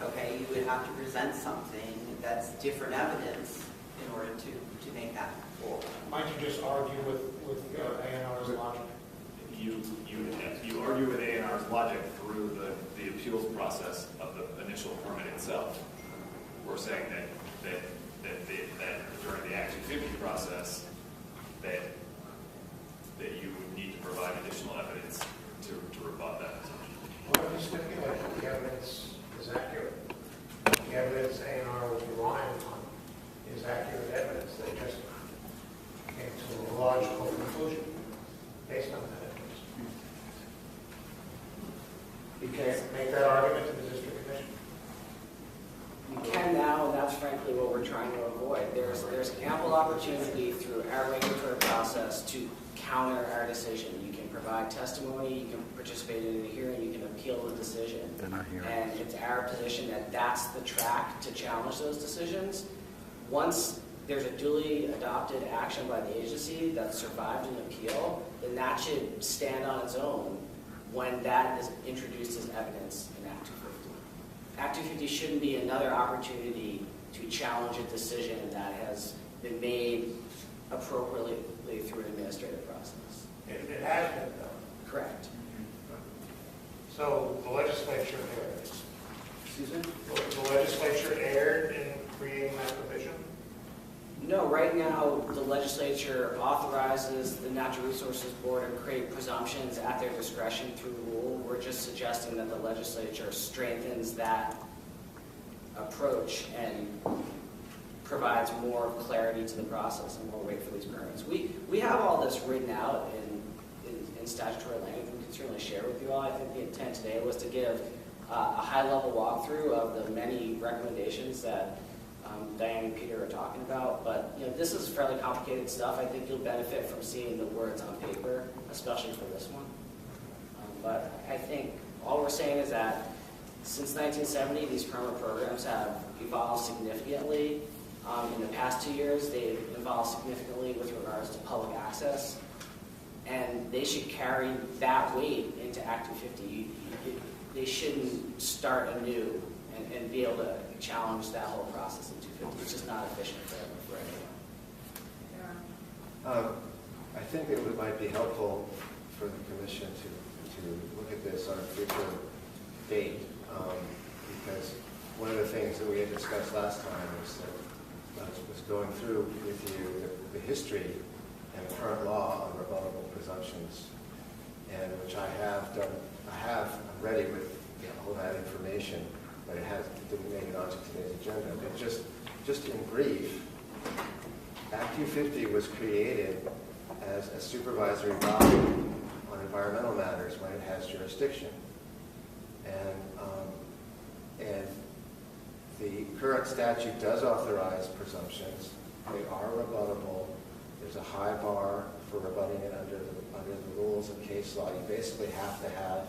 Okay, you would have to present something that's different evidence in order to make that forward. Might you just argue with A&R's logic? You argue with A&R's logic through the appeals process of the initial permit itself. We're saying that during the Act 250 process, that you would need to provide additional evidence to rebut that assumption. Well, if you stipulate that the evidence is accurate, the evidence A&R was relying on is accurate evidence, they just came to a logical conclusion based on that evidence. You can't make that argument to the district commission. You can now, and that's frankly what we're trying to avoid. There's ample opportunity through our regulatory process to counter our decision. You can provide testimony, you can participate in a hearing, you can appeal the decision. And it's our position that that's the track to challenge those decisions. Once there's a duly adopted action by the agency that survived an appeal, then that should stand on its own when that is introduced as evidence in Act 250. Act 250 shouldn't be another opportunity to challenge a decision that has been made appropriately through an administrative process. It has been done. Correct. So the legislature erred. Excuse me? The legislature erred in creating that provision? No, right now, the legislature authorizes the Natural Resources Board to create presumptions at their discretion through rule. We're just suggesting that the legislature strengthens that approach and provides more clarity to the process and more weight for these permits. We have all this written out in statutory language. We can certainly share with you all. I think the intent today was to give a high-level walkthrough of the many recommendations that Diane and Peter are talking about. But this is fairly complicated stuff. I think you'll benefit from seeing the words on paper, especially for this one. But I think all we're saying is that since 1970, these permit programs have evolved significantly. In the past 2 years, they've evolved significantly with regards to public access. and they should carry that weight into Act 250. They shouldn't start anew and be able to challenge that whole process in 250. It's just not efficient for anyone. I think it might be helpful for the commission to look at this on a future date, because one of the things that we had discussed last time was going through with you the history and the current law on rebuttable presumptions, and which I have done. I'm ready with all that information, but it didn't make it onto today's agenda. But just in brief, Act 250 was created as a supervisory body on environmental matters when it has jurisdiction. And the current statute does authorize presumptions. They are rebuttable. There's a high bar for rebutting it under the rules of case law. You basically have to have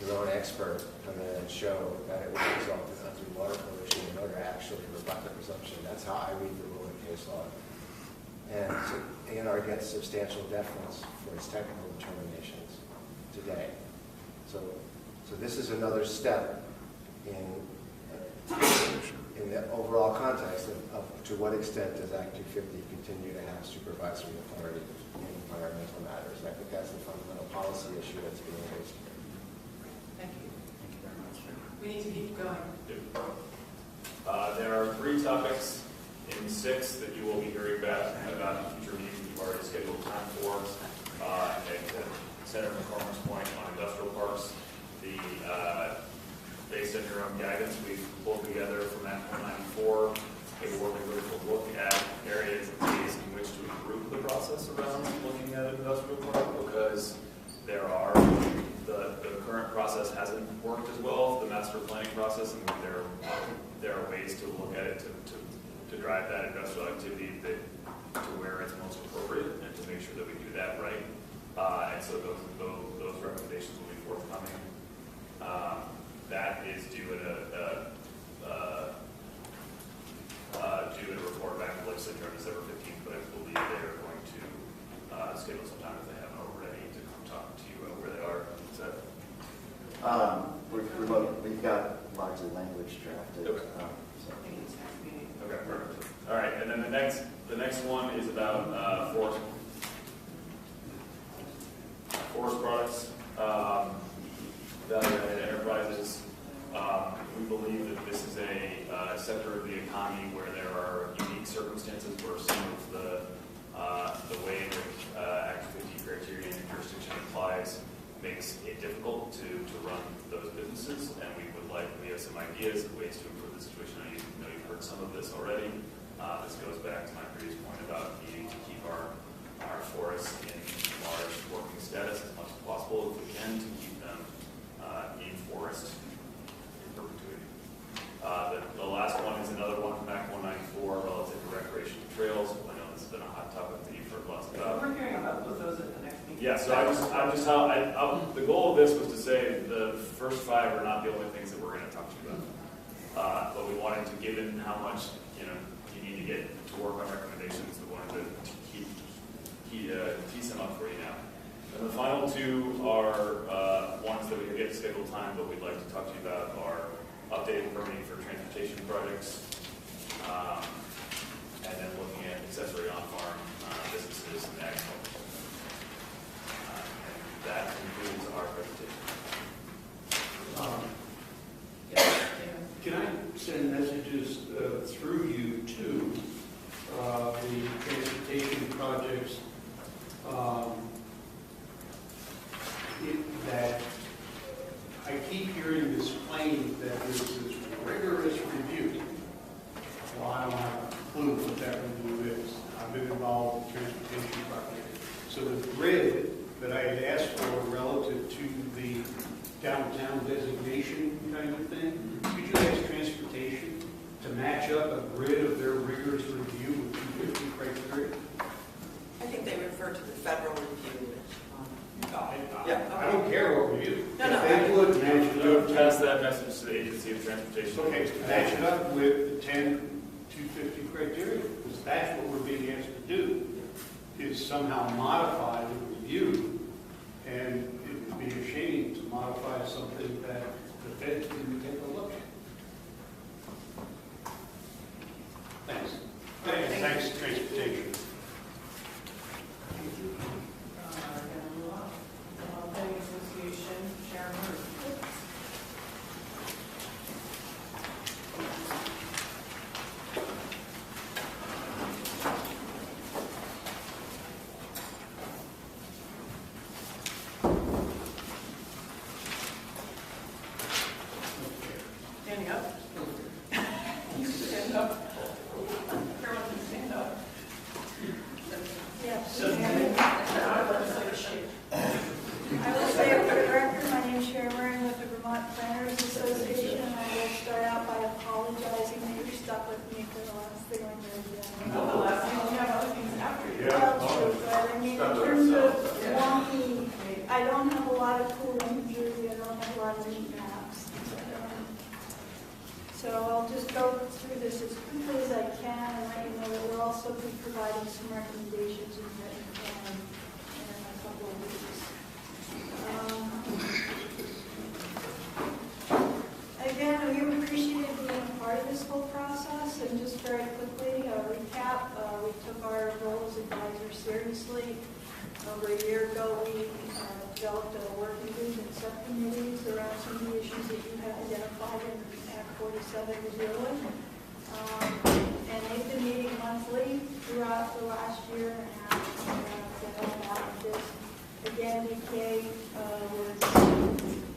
your own expert come in and show that it would result in undue water pollution in order to actually rebut the presumption. That's how I read the rule of case law. And so ANR gets substantial deference for its technical determinations today. So this is another step in the overall context of to what extent does Act 250 continue to have supervisory authority in environmental matters. And I think that's the fundamental policy issue that's being raised here. Thank you. Thank you very much. We need to keep going. There are 3 topics in 6 that you will be hearing about in future meetings you've already scheduled time for. At Senator McCormick's point on industrial parks, based on your own guidance, we've pulled together from Act 194 a working group to look at areas and ways in which to improve the process around looking at an industrial park, because the current process hasn't worked as well, the master planning process, and there are ways to look at it to drive that industrial activity to where it's most appropriate and to make sure that we do that right. And so those recommendations will be forthcoming. That is due in a report back to the legislature on December 15th, but I believe they are going to schedule some time if they haven't already to come talk to you about where they are. We've got lots of language drafted. Okay. Okay, perfect. All right, and then the next one is about forest products, value-added enterprises. We believe that this is a sector of the economy where there are unique circumstances where some of the way in which Act 50 criteria and jurisdiction applies makes it difficult to run those businesses, and we have some ideas of ways to improve the situation. I know you've heard some of this already. This goes back to my previous point about needing to keep our forests in large working status as much as possible if we can, to keep them in forest in perpetuity. The last one is another one from Act 194 relative to recreational trails. I know this has been a hot topic that you've heard lots about. We're hearing about those at the next meeting. Yeah, so the goal of this was to say the first 5 are not the only things that we're going to talk to you about. But we wanted to, given how much you need to get to work on recommendations, we wanted to tease them up for you now. And the final 2 are ones that we have yet to schedule time, but we'd like to talk to you about are updated permitting for transportation projects, and then looking at accessory on-farm businesses and agriculture. And that concludes our presentation. Can I send messages through you to the transportation projects that I keep hearing this claim that there's this rigorous review? Well, I don't have a clue what that review is. I've been involved in transportation projects. So the grid that I had asked for relative to the downtown designation kind of thing, could you ask transportation to match up a grid of their rigorous review with 250 criteria? I think they refer to the federal review. I don't care what review. No. If they would match it up, Pass that message to the Agency of Transportation. okay, match it up with the 10 250 criteria, because that's what we're being asked to do. is somehow modified and reviewed, and it would be a shame to modify something that the feds didn't take a look at. Thanks. Thanks, transportation. Planning Association, Sharon Murray. Standing up? You stand up. Everyone can stand up. I will say for the record, my name is Sharon Murray with the Vermont Planners Association, and I will start out by apologizing that you're stuck with me for the last thing on your agenda. Not the last thing, we have other things after you. Well, true, but I mean, in terms of wonky, I don't have a lot of cool in New Jersey, I don't have a lot of neat maps. So I'll just go through this as quickly as I can and let you know that we'll also be providing some recommendations in written form in a couple of weeks. Again, we appreciated being a part of this whole process, and just very quickly, a recap, we took our role as advisors seriously. Over a year ago, we developed a working group and subcommittees around some of the issues that you have identified in Act 47 New Zealand. And they've been meeting monthly throughout the last year and a half to help out with this. Again, DPA was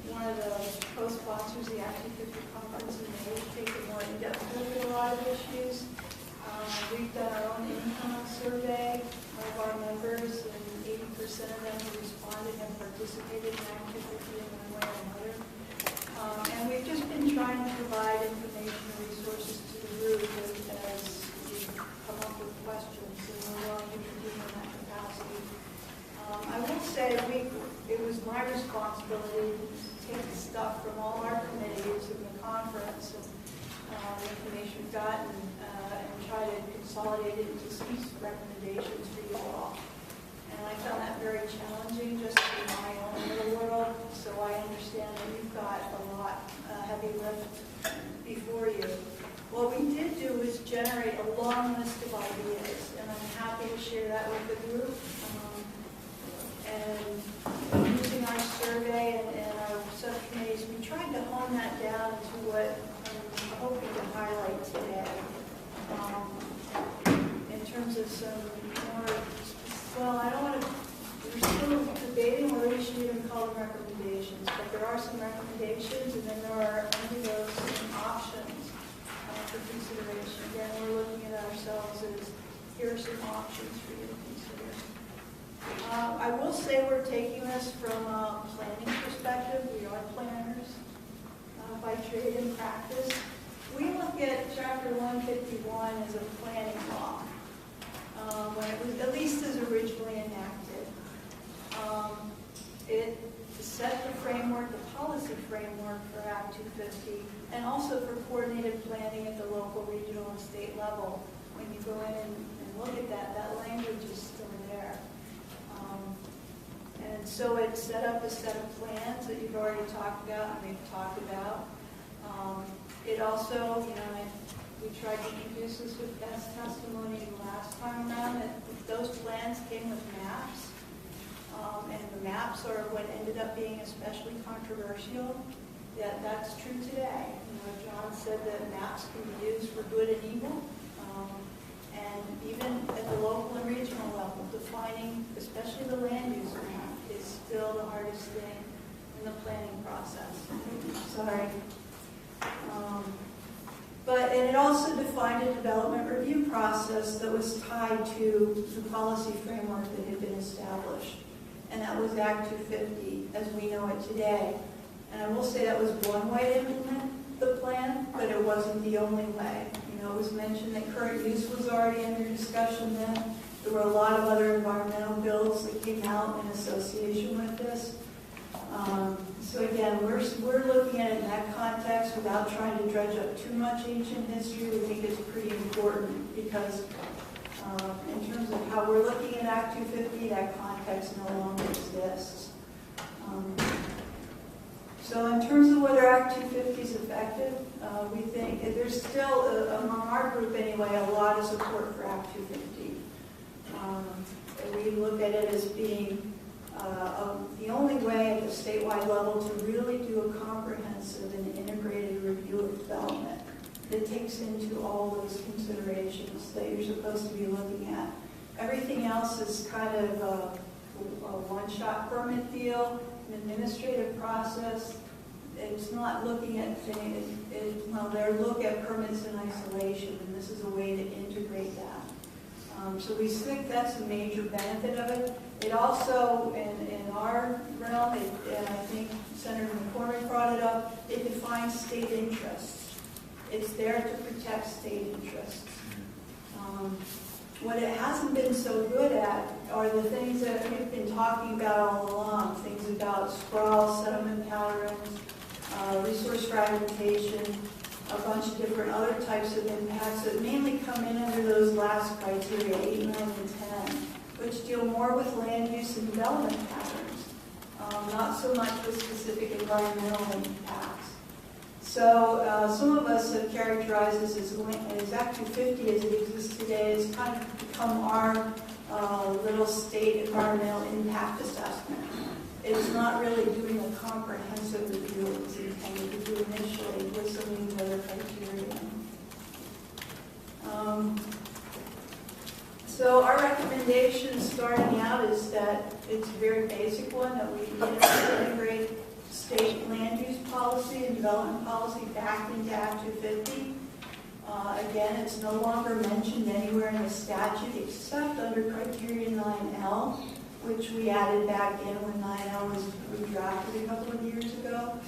one of the co-sponsors of the Act 250 conference, and they take a more in-depth look at a lot of issues. We've done our own internal survey of our members, and 80% of them who responded have participated in Act 250 in one way or another. And we've just been trying to provide information and resources to the group as we come up with questions, and we're willing to continue in that capacity. I will say it was my responsibility to take the stuff from all our committees in the conference and the information we've gotten and try to consolidate it into some recommendations for you all. And I found that very challenging just in my own little world, so I understand that you've got a lot heavy lift before you. What we did do is generate a long list of ideas, and I'm happy to share that with the group. And using our survey and our subcommittees, we tried to hone that down to what I'm hoping to highlight today. In terms of some more, well, I don't want to, we're still debating whether we should even call them recommendations, but there are some recommendations, and then there are under those some options for consideration. Again, we're looking at ourselves as, here are some options for you to consider. I will say we're taking this from a planning perspective. We are planners by trade and practice. We look at Chapter 151 as a planning law, when it was, at least as originally enacted. It set the framework, the policy framework for Act 250, and also for coordinated planning at the local, regional, and state level. When you go in and look at that, that language is still there. And so it set up a set of plans that you've already talked about and we've talked about. It also, we tried to introduce this with best testimony last time around, that those plans came with maps. And the maps are what ended up being especially controversial. That's true today. John said that maps can be used for good and evil. And even at the local and regional level, defining, especially the land use map, is still the hardest thing in the planning process. Sorry. And it also defined a development review process that was tied to the policy framework that had been established. And that was Act 250 as we know it today. And I will say that was one way to implement the plan, but it wasn't the only way. It was mentioned that current use was already under discussion then. There were a lot of other environmental bills that came out in association with this. So again, we're looking at it in that context without trying to dredge up too much ancient history. We think it's pretty important because In terms of how we're looking at Act 250, that context no longer exists. So in terms of whether Act 250 is effective, we think there's still, among our group anyway, a lot of support for Act 250. We look at it as being the only way at the statewide level to really do a comprehensive and integrated review of development that takes into all those considerations that you're supposed to be looking at. Everything else is kind of a one-shot permit deal, an administrative process. It's not looking at things, well, they're look at permits in isolation, and this is a way to integrate that. So we think that's a major benefit of it. It also, in our realm, and I think Senator McCormick brought it up, it defines state interests. It's there to protect state interests. What it hasn't been so good at are the things that we've been talking about all along, things about sprawl, settlement patterns, resource fragmentation, a bunch of different other types of impacts that mainly come in under those last criteria, 8, 9, and 10, which deal more with land use and development patterns, not so much with specific environmental impacts. So some of us have characterized this as Act 250 as it exists today has kind of become our little state environmental impact assessment. It's not really doing a comprehensive review it was intended to do initially with some of these other criteria. So our recommendation starting out is that it's a very basic one, that we integrate state land use policy and development policy back into Act 250. Again, it's no longer mentioned anywhere in the statute except under criteria 9L, which we added back in when 9L was redrafted a couple of years ago.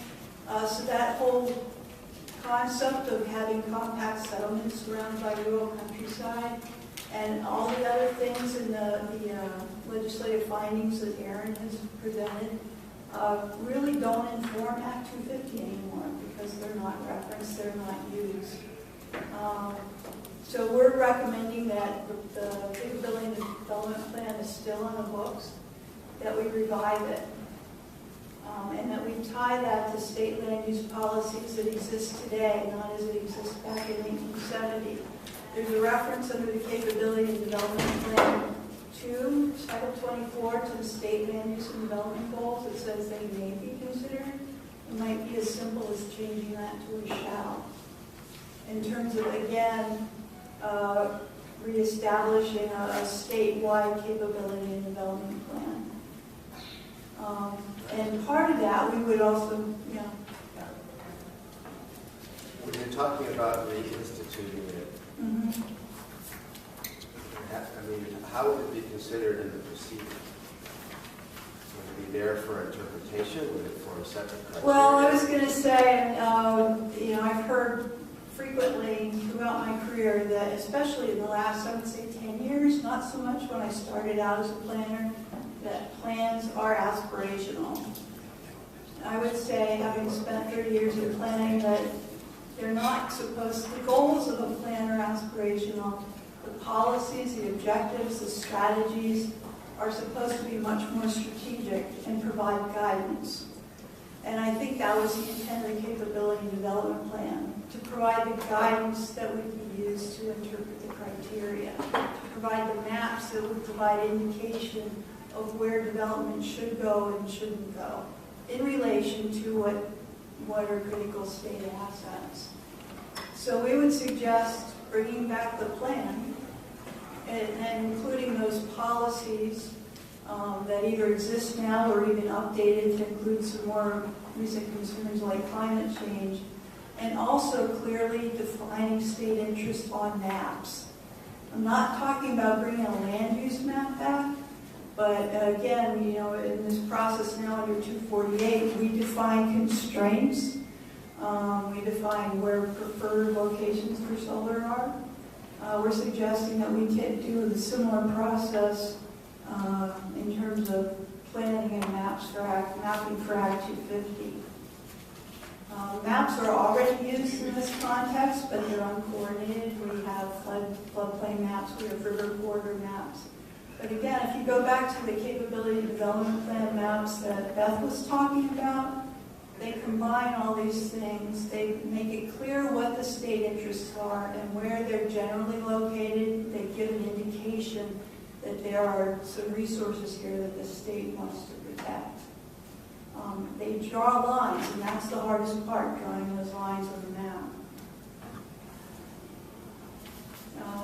So that whole concept of having compact settlements surrounded by rural countryside and all the other things in the legislative findings that Aaron has presented really don't inform Act 250 anymore because they're not referenced, they're not used. So we're recommending that the capability and development plan is still on the books, that we revive it, and that we tie that to state land use policies that exist today, not as it exists back in 1870. There's a reference under the capability and development plan to Title 24 to the state land use and development goals. It says they may be considered. It might be as simple as changing that to a shall. In terms of, again, reestablishing a statewide capability and development plan. And part of that, we would also, When you're talking about reinstituting it, I mean, how would it be considered in the procedure? Would it be there for interpretation? Would it for a separate criteria? well, I was going to say, I've heard frequently throughout my career that, especially in the last, I would say, 10 years, not so much when I started out as a planner, that plans are aspirational. I would say, having spent 30 years in planning, that they're not supposed, the goals of a plan are aspirational. The policies, the objectives, the strategies are supposed to be much more strategic and provide guidance. And I think that was the intent of the capability and development plan, to provide the guidance that would be used to interpret the criteria, to provide the maps that would provide indication of where development should go and shouldn't go in relation to what are critical state assets. So we would suggest bringing back the plan and including those policies that either exist now or even updated to include some more recent concerns like climate change, and also clearly defining state interest on maps. I'm not talking about bringing a land use map back, but again, in this process now under 248, we define constraints. We define where preferred locations for solar are. We're suggesting that we can do the similar process in terms of planning and mapping for Act 250. Maps are already used in this context, but they're uncoordinated. We have floodplain maps, we have river border maps. But again, if you go back to the capability development plan maps that Beth was talking about, they combine all these things. They make it clear what the state interests are and where they're generally located. They give an indication that there are some resources here that the state wants to protect. They draw lines, and that's the hardest part, drawing those lines on the map.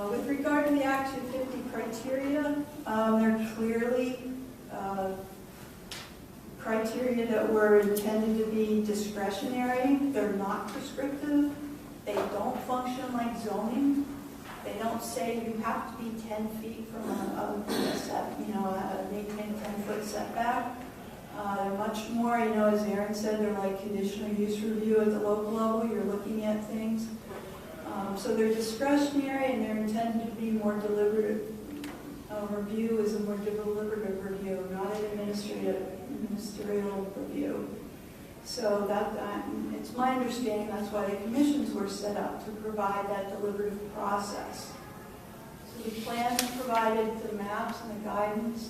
With regard to the Act 250 criteria, they're clearly criteria that were intended to be discretionary. They're not prescriptive. They don't function like zoning. They don't say you have to be 10 feet from a maintain a 10-foot setback. They're much more, as Aaron said, they're like conditional use review at the local level. You're looking at things. So they're discretionary and they're intended to be more deliberative. Review is a more deliberative review, not an ministerial review. So it's my understanding that's why the commissions were set up, to provide that deliberative process. So the plan provided the maps and the guidance.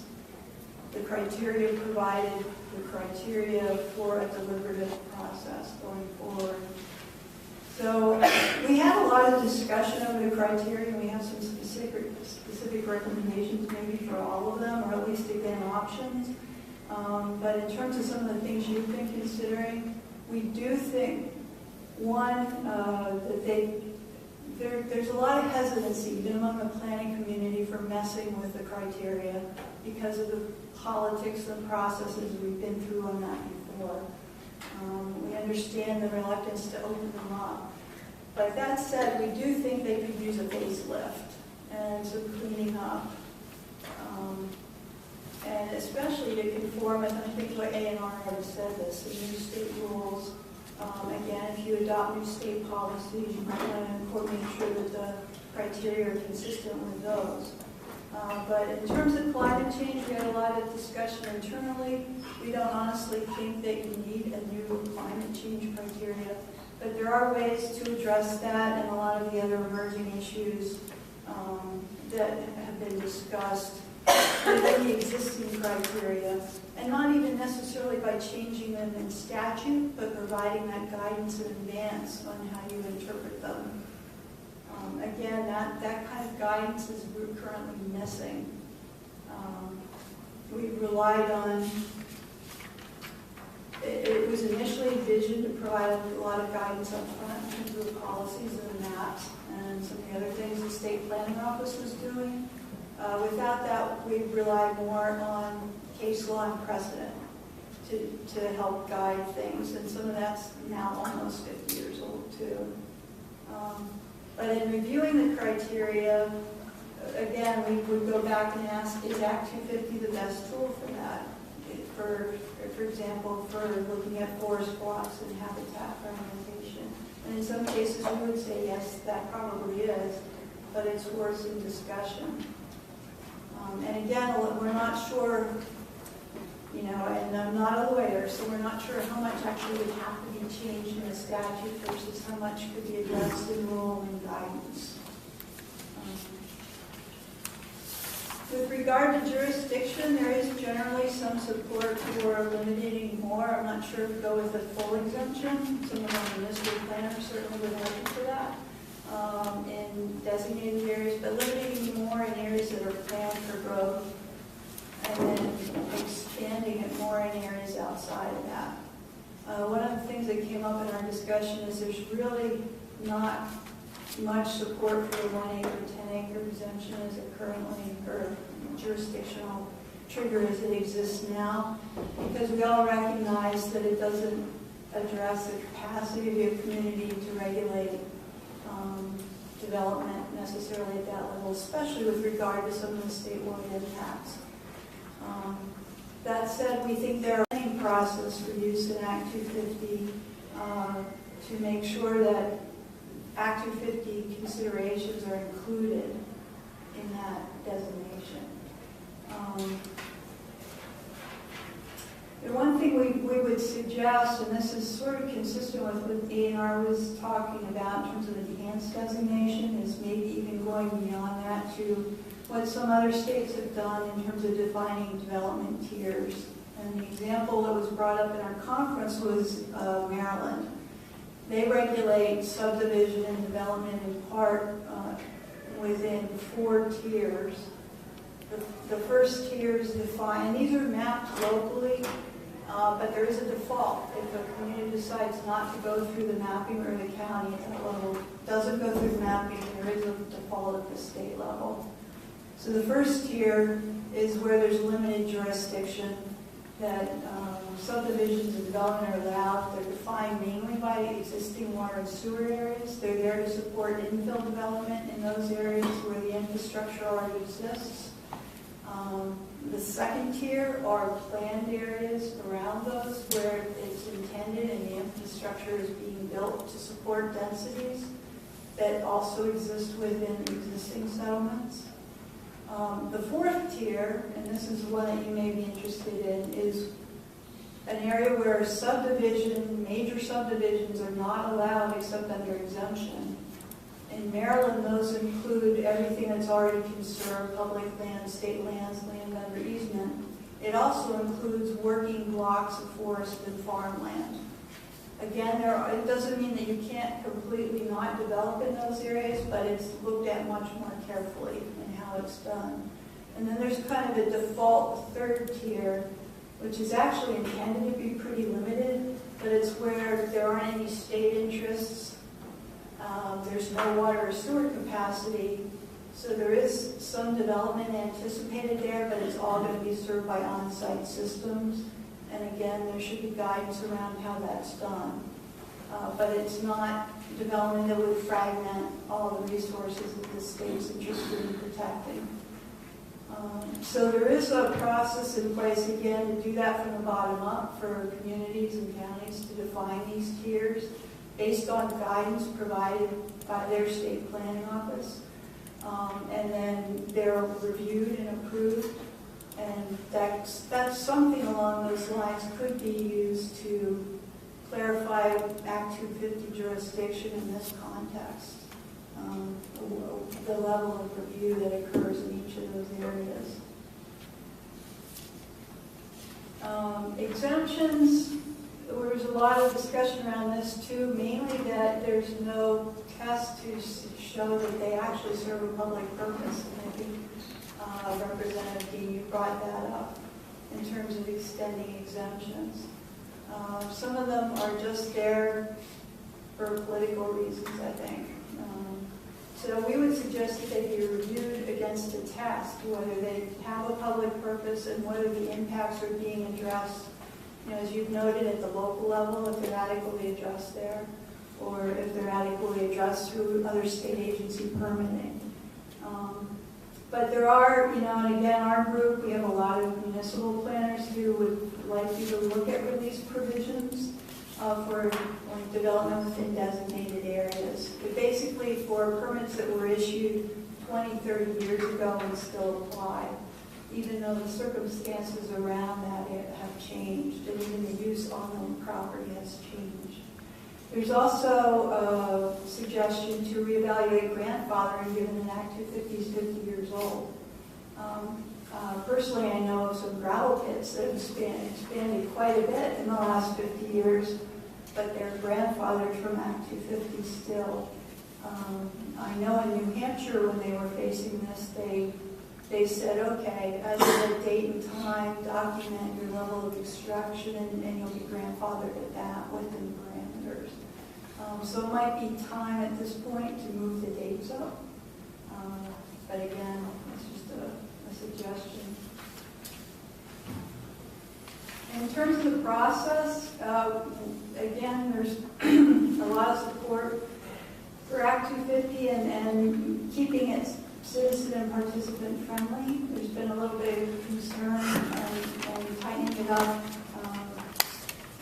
The criteria provided the criteria for a deliberative process going forward. So we had a lot of discussion over the criteria. We have some specific recommendations maybe for all of them, or at least again options. But in terms of some of the things you've been considering, we do think, one, that there's a lot of hesitancy even among the planning community for messing with the criteria because of the politics and processes we've been through on that before. We understand the reluctance to open them up. But that said, we do think they could use a facelift and some cleaning up. And especially to conform, and I think what A&R already said this, the new state rules. Again, if you adopt new state policies, you might want to make sure that the criteria are consistent with those. But in terms of climate change, we had a lot of discussion internally. We don't honestly think that you need a new climate change criteria, but there are ways to address that and a lot of the other emerging issues that have been discussed within the existing criteria, and not even necessarily by changing them in statute, but providing that guidance in advance on how you interpret them. Again, that kind of guidance is currently missing. We relied on, it was initially envisioned to provide a lot of guidance up front in terms of the policies and the maps and some of the other things the state planning office was doing. Without that, we relied more on case law and precedent to help guide things, and some of that's now almost 50 years old too. But in reviewing the criteria, again, we would go back and ask, is Act 250 the best tool for that? For example, for looking at forest blocks and habitat fragmentation. And in some cases, we would say, yes, that probably is, but it's worth some discussion. And again, we're not sure, and I'm not a lawyer, so we're not sure how much actually would have to be changed in the statute versus how much could be addressed in rule and guidance. With regard to jurisdiction, there is generally some support for eliminating more. I'm not sure if go with a full exemption. Some of our municipal planners certainly would argue for that in designated areas, but limiting more in areas that are planned for growth, and then expanding it more in areas outside of that. One of the things that came up in our discussion is there's really not much support for the 1 acre, 10 acre exemption as it currently, or jurisdictional trigger as it exists now, because we all recognize that it doesn't address the capacity of your community to regulate development necessarily at that level, especially with regard to some of the statewide impacts. That said, we think there are a planning process for use in Act 250 to make sure that Act 250 considerations are included in that designation. And one thing we would suggest, and this is sort of consistent with what A&R was talking about in terms of enhanced designation, is maybe even going beyond that to what some other states have done in terms of defining development tiers. And the example that was brought up in our conference was Maryland. They regulate subdivision and development in part within 4 tiers. The first tier is defined, and these are mapped locally, but there is a default. If a community decides not to go through the mapping, or the county at that level doesn't go through the mapping, there is a default at the state level. So the first tier is where there's limited jurisdiction, that subdivisions and development are allowed. They're defined mainly by existing water and sewer areas. They're there to support infill development in those areas where the infrastructure already exists. The second tier are planned areas around those where it's intended and the infrastructure is being built to support densities that also exist within existing settlements. The fourth tier, and this is one that you may be interested in, is an area where major subdivisions are not allowed except under exemption. In Maryland, those include everything that's already conserved, public land, state lands, land under easement. It also includes working blocks of forest and farmland. Again, it doesn't mean that you can't completely not develop in those areas, but it's looked at much more carefully in how it's done. And then there's kind of a default third tier, which is actually intended to be pretty limited, but it's where there aren't any state interests. There's no water or sewer capacity, so there is some development anticipated there, but it's all going to be served by on-site systems. And again, there should be guidance around how that's done. But it's not development that would fragment all the resources that the state's interested in protecting. So there is a process in place, again, to do that from the bottom up for communities and counties to define these tiers based on guidance provided by their state planning office. And then they're reviewed and approved. And that's something along those lines could be used to clarify Act 250 jurisdiction in this context, the level of review that occurs in each of those areas. Exemptions, there was a lot of discussion around this too, mainly that there's no test to show that they actually serve a public purpose. And I think Representative Dean, you brought that up in terms of extending exemptions. Some of them are just there for political reasons, I think. So we would suggest that they be reviewed against a test, whether they have a public purpose and whether the impacts are being addressed, as you've noted, at the local level, if they're adequately addressed there, or if they're adequately addressed through other state agency permitting. But there are, and again, our group, we have a lot of municipal planners who would like you to look at release provisions for development within designated areas. But basically for permits that were issued 20, 30 years ago and still apply, even though the circumstances around that have changed, and even the use on the property has changed. There's also a suggestion to reevaluate grandfathering given that Act 250 is 50 years old. Personally, I know of some gravel pits that have expanded quite a bit in the last 50 years, but they're grandfathered from Act 250 still. I know in New Hampshire when they were facing this, they said, okay, as of a date and time, document your level of extraction, and you'll be grandfathered at that within parameters. So it might be time at this point to move the dates up. But again, it's just a suggestion. In terms of the process, again, there's a lot of support for Act 250 and keeping it citizen and participant friendly. There's been a little bit of concern and tightening it up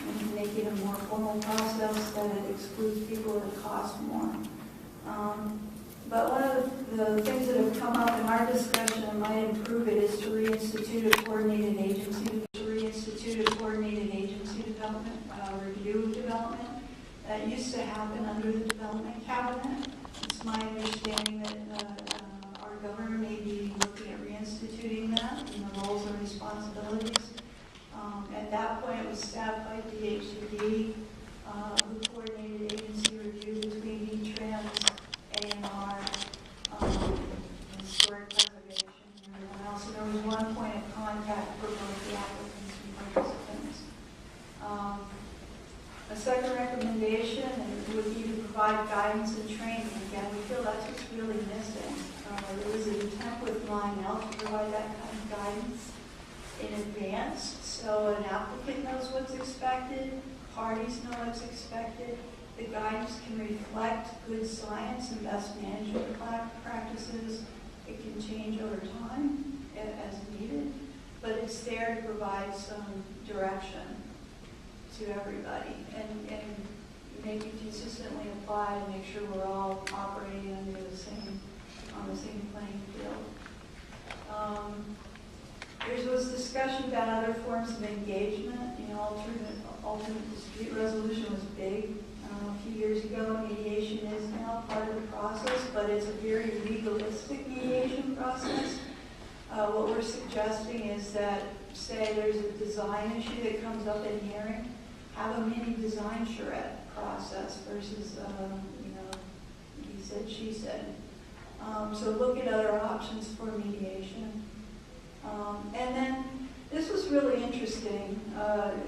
and making a more formal process that it excludes people that cost more. But one of the things that have come up in our discussion and might improve it is to reinstitute a coordinated agency reinstitute a coordinated agency development, review of development. That used to happen under the development cabinet. It's my understanding that our governor may be looking at reinstituting that in the roles and responsibilities. At that point, it was staffed by DHCD, who coordinated agency review between V-Trans, A&R, historic preservation, and everyone else. And there was one point of contact for both the applicants and participants. A second recommendation would be to provide guidance and training. Again, we feel that's what's really missing. There was an attempt with Lionel to provide that kind of guidance in advance, so an applicant knows what's expected, parties know what's expected. The guidance can reflect good science and best management practices. It can change over time as needed, but it's there to provide some direction to everybody and make it consistently applied and make sure we're all operating on the same playing field. There was discussion about other forms of engagement. Alternate dispute resolution was big a few years ago. Mediation is now part of the process, but it's a very legalistic mediation process. What we're suggesting is that, say there's a design issue that comes up in hearing, have a mini design charrette process versus, he said, she said. So look at other options for mediation. And then this was really interesting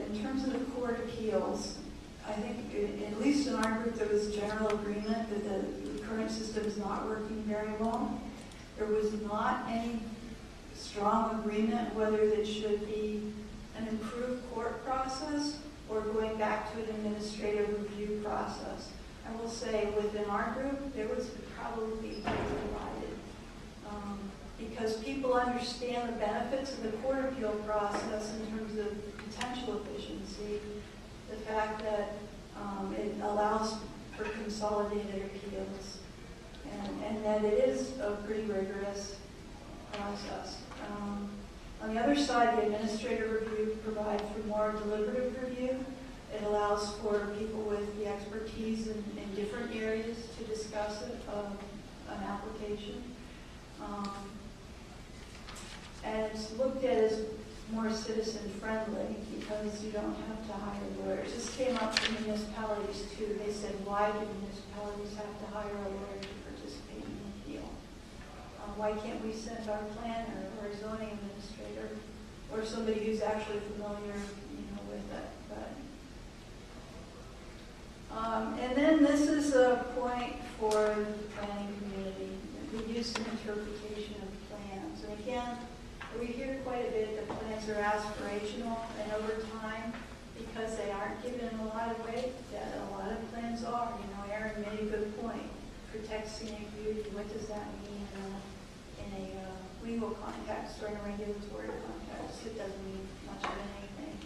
in terms of the court appeals. I think, at least in our group, there was general agreement that the current system is not working very well. There was not any strong agreement whether there should be an improved court process or going back to an administrative review process. I will say within our group, there was probably divided. Because people understand the benefits of the court appeal process in terms of potential efficiency, the fact that it allows for consolidated appeals, and that it is a pretty rigorous process. On the other side, the administrative review provides for more deliberative review. It allows for people with the expertise in different areas to discuss an application. And it's looked at as more citizen-friendly because you don't have to hire lawyers. This came up from municipalities too. They said, why do municipalities have to hire a lawyer to participate in the appeal? Why can't we send our planner or zoning administrator or somebody who's actually familiar, with it? And then this is a point for the planning community. The use and interpretation of plans. And again, we hear quite a bit that plans are aspirational, and over time, because they aren't given a lot of weight, that a lot of plans are. Aaron made a good point. Protect scenic beauty. What does that mean in a legal context or in a regulatory context? It doesn't mean much of anything.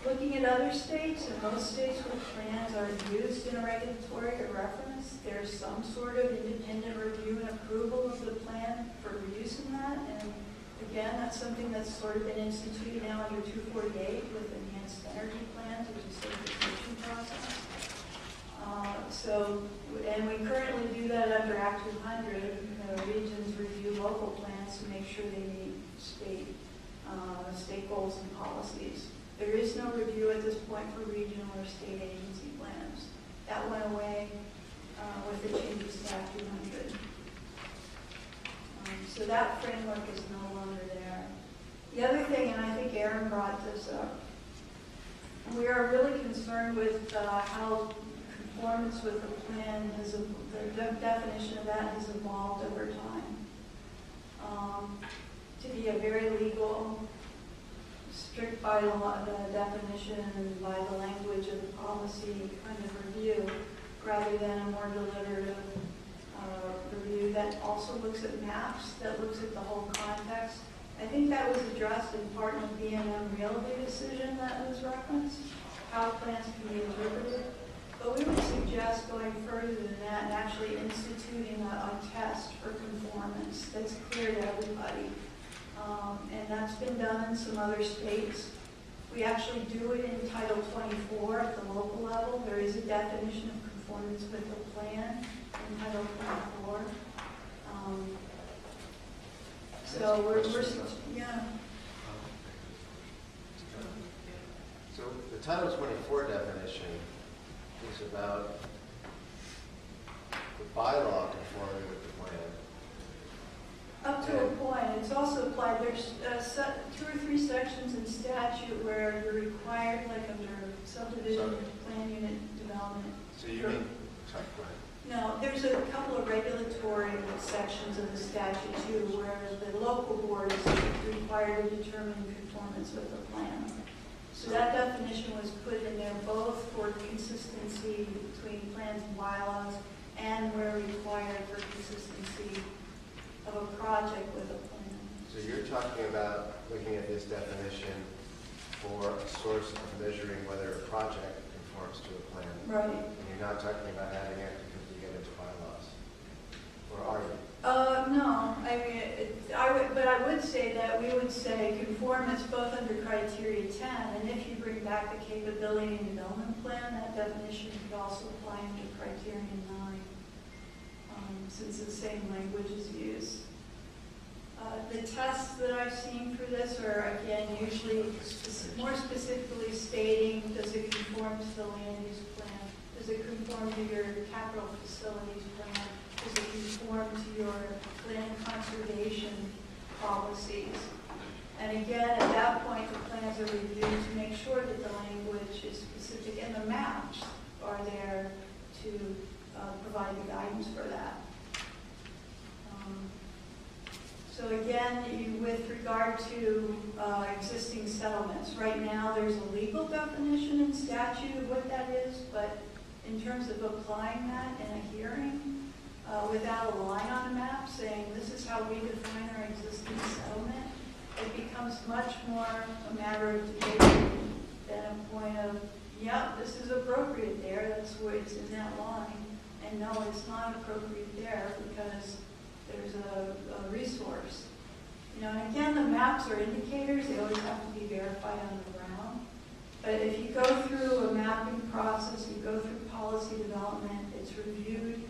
Looking at other states, and most states where plans are used in a regulatory or reference, there's some sort of independent review and approval of the plan for use in that. And again, that's something that's sort of been instituted now under 248 with enhanced energy plans, which is a certification process. And we currently do that under Act 200. Regions review local plans to make sure they meet state goals and policies. There is no review at this point for regional or state agency plans. That went away with the changes to Act 200. So that framework is no longer there. The other thing, and I think Aaron brought this up, we are really concerned with how conformance with the plan, the definition of that has evolved over time. To be a very legal, strict by the definition and by the language of the policy kind of review, rather than a more deliberative review that also looks at maps, that looks at the whole context. I think that was addressed in part in the B&M Realty decision that was referenced, how plans can be interpreted. But we would suggest going further than that and actually instituting a test for conformance that's clear to everybody. and that's been done in some other states. We actually do it in Title 24 at the local level. There is a definition of conformance with the plan in Title 24. So we're yeah. So the Title 24 definition is about the bylaw conforming with the plan. Up to a point. It's also applied, there's 2 or 3 sections in statute where you're required, like under subdivision, plan unit development. So you mean, sorry, go ahead. No, there's a couple of regulatory sections of the statute too, where the local board is required to determine conformance with the plan. So that definition was put in there both for consistency between plans and bylaws and where required for consistency of a project with a plan. So you're talking about looking at this definition for a source of measuring whether a project conforms to a plan. Right. And you're not talking about adding Act 250 again into bylaws. Or are you? No, I mean, but I would say that we would say conformance both under criteria 10, and if you bring back the capability and development plan, that definition could also apply under criterion 9, since the same language is used. The tests that I've seen for this are, again, usually more specifically stating, does it conform to the land use plan? Does it conform to your capital facilities plan? Does it conform to your land conservation policies? And again, at that point, the plans are reviewed to make sure that the language is specific and the maps are there to provide the guidance for that. So again, with regard to existing settlements, right now there's a legal definition in statute of what that is, but in terms of applying that in a hearing, without a line on a map saying this is how we define our existing settlement, it becomes much more a matter of debate than a point of, yeah, this is appropriate there, that's where it's in that line, and no, it's not appropriate there because there's a resource. You know, and again, the maps are indicators, they always have to be verified on the ground. But if you go through a mapping process, you go through policy development, it's reviewed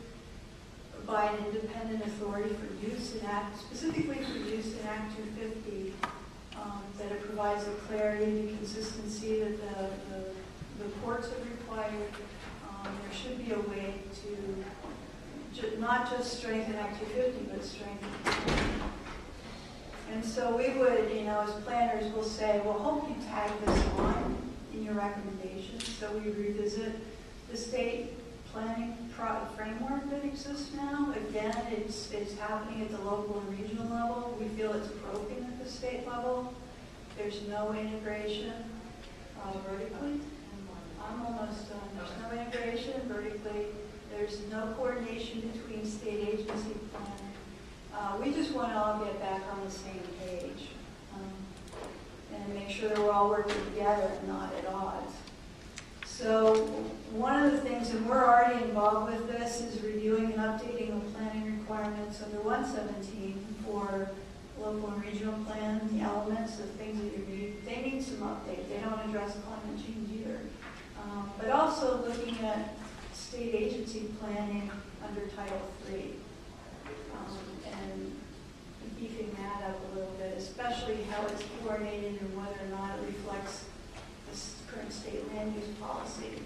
by an independent authority for use in Act, specifically for use in Act 250, that it provides the clarity and consistency that the courts have required. There should be a way to not just strengthen Act 250, but strengthen. And so we would, you know, as planners, will say, well, hope you tag this on in your recommendations. So we revisit the state planning framework that exists now. Again, it's happening at the local and regional level. We feel it's broken at the state level. There's no integration vertically. I'm almost done. There's no integration vertically. There's no coordination between state agency plan. We just want to all get back on the same page and make sure that we're all working together and not at odds. So one of the things, and we're already involved with this, is reviewing and updating the planning requirements under 117 for local and regional plan, the elements, the things that you need. They need some update. They don't address climate change either. But also looking at state agency planning under Title III and beefing that up a little bit, especially how it's coordinated and whether or not it reflects the current state land use policy.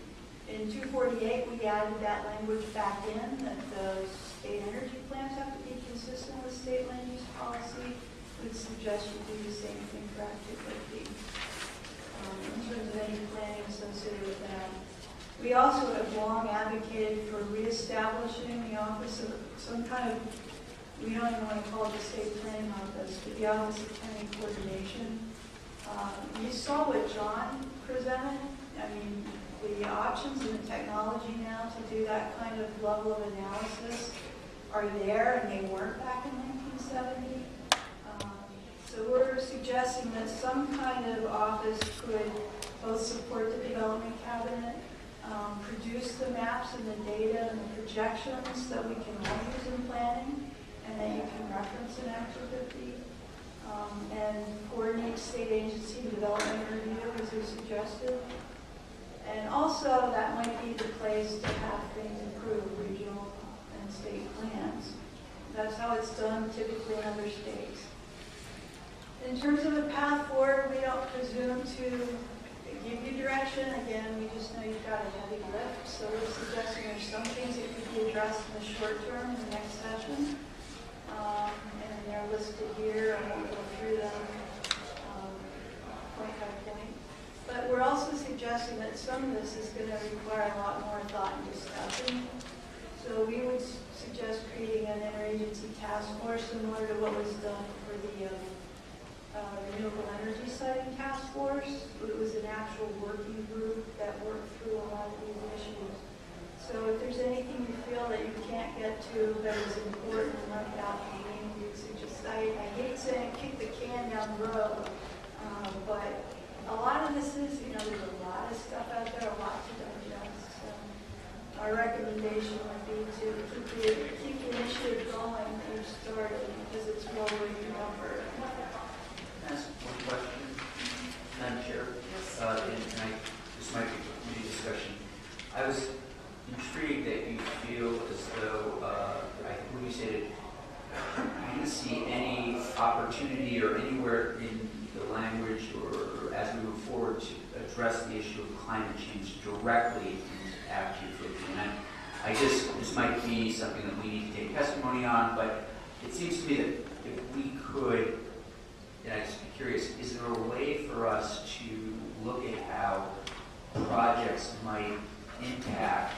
In 248, we added that language back in, that the state energy plans have to be consistent with state land use policy. We'd suggest we do the same thing for Act 250 in terms of any planning associated with that. We also have long advocated for reestablishing the office of some kind of, we don't even want to call it the state planning office, but the Office of Planning Coordination. You saw what John presented. I mean, the options and the technology now to do that kind of level of analysis are there, and they weren't back in 1970. So we're suggesting that some kind of office could both support the development cabinet, produce the maps and the data and the projections that we can all use in planning and that you can reference in Act 250, and coordinate state agency development review as we suggested. And also, that might be the place to have things approved, regional and state plans. That's how it's done typically in other states. In terms of a path forward, we don't presume to give you direction. Again, we just know you've got a heavy lift, so we're suggesting there's some things that could be addressed in the short term in the next session. And they're listed here. I won't go through them point by point. But we're also suggesting that some of this is going to require a lot more thought and discussion. So we would suggest creating an interagency task force similar to what was done for the Renewable Energy Siting Task Force. It was an actual working group that worked through a lot of these issues. So if there's anything you feel that you can't get to that is important and left out, you suggest. I hate saying kick the can down the road, but a lot of this is, there's a lot of stuff out there, a lot to digest. So our recommendation would be to keep the initiative going that you've started because it's well worth your effort. Ask one question, Madam Chair. This might be a discussion. I was intrigued that you feel as though, I think you said it, you didn't see any opportunity or anywhere in the language or as we move forward to address the issue of climate change directly in Act 250. And I guess this might be something that we need to take testimony on, but it seems to me that if we could, and I'd just be curious, is there a way for us to look at how projects might impact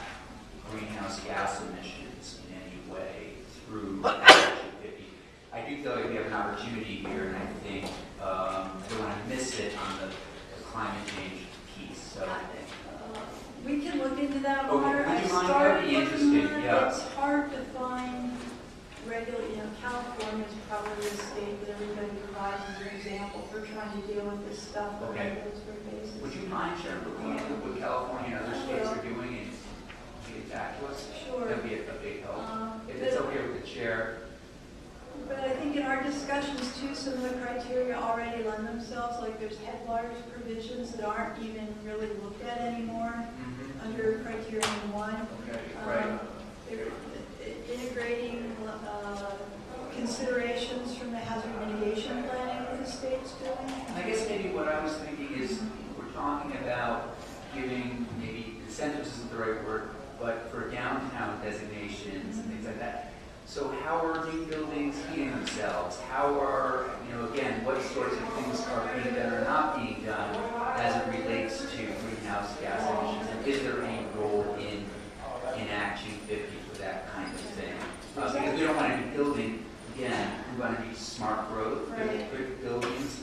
greenhouse gas emissions in any way through Act 250? I do feel like we have an opportunity here, and I think I don't want to miss it on the climate change piece. So we can look into that okay, more. would you mind? That would be interesting. Yeah. It's hard to find regular, California is probably a state that everybody provides as an example for trying to deal with this stuff on a regulatory basis. Would you mind, Sharon, looking into what California and other states are doing and getting back to us? Sure. That would be a big help. If it's okay with the chair. But I think in our discussions too, some of the criteria already lend themselves, like there's headwaters provisions that aren't even really looked at anymore under criterion 1. Okay, right. They're integrating considerations from the hazard mitigation planning that the state's doing. I guess maybe what I was thinking is we're talking about giving, maybe incentives isn't the right word, but for downtown designations and things like that. So how are new buildings heating themselves? How are, again, what sorts of things are being done or not being done as it relates to greenhouse gas emissions? And is there any role in Act 250 for that kind of thing? Because we don't want to be building, again, we want to be smart growth, good buildings,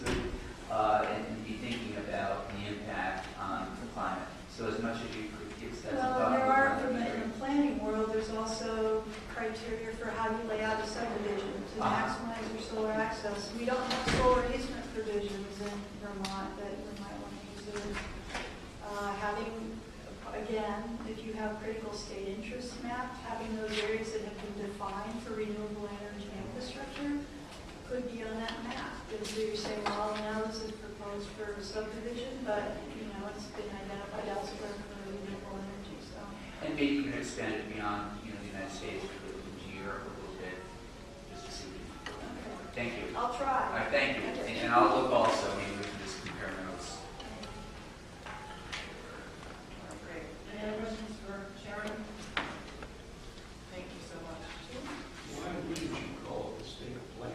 and be thinking about the impact on the climate. So as much as you could give that some thought. There are, in the planning world, there's also criteria for how you lay out a subdivision to maximize your solar access. We don't have solar easement provisions in Vermont that you might want to consider. Again, if you have critical state interests mapped, having those areas that have been defined for renewable energy infrastructure could be on that map. And so you're saying, well, now this is proposed for subdivision, but it's been identified elsewhere for renewable energy. So. And maybe you can expand it beyond the United States or into Europe a little bit, just to see. Thank you. I'll try. All right, thank you. And I'll look also, maybe we can just compare notes. Great. Any other questions for Sharon? Thank you so much. Why wouldn't you call it the state plan?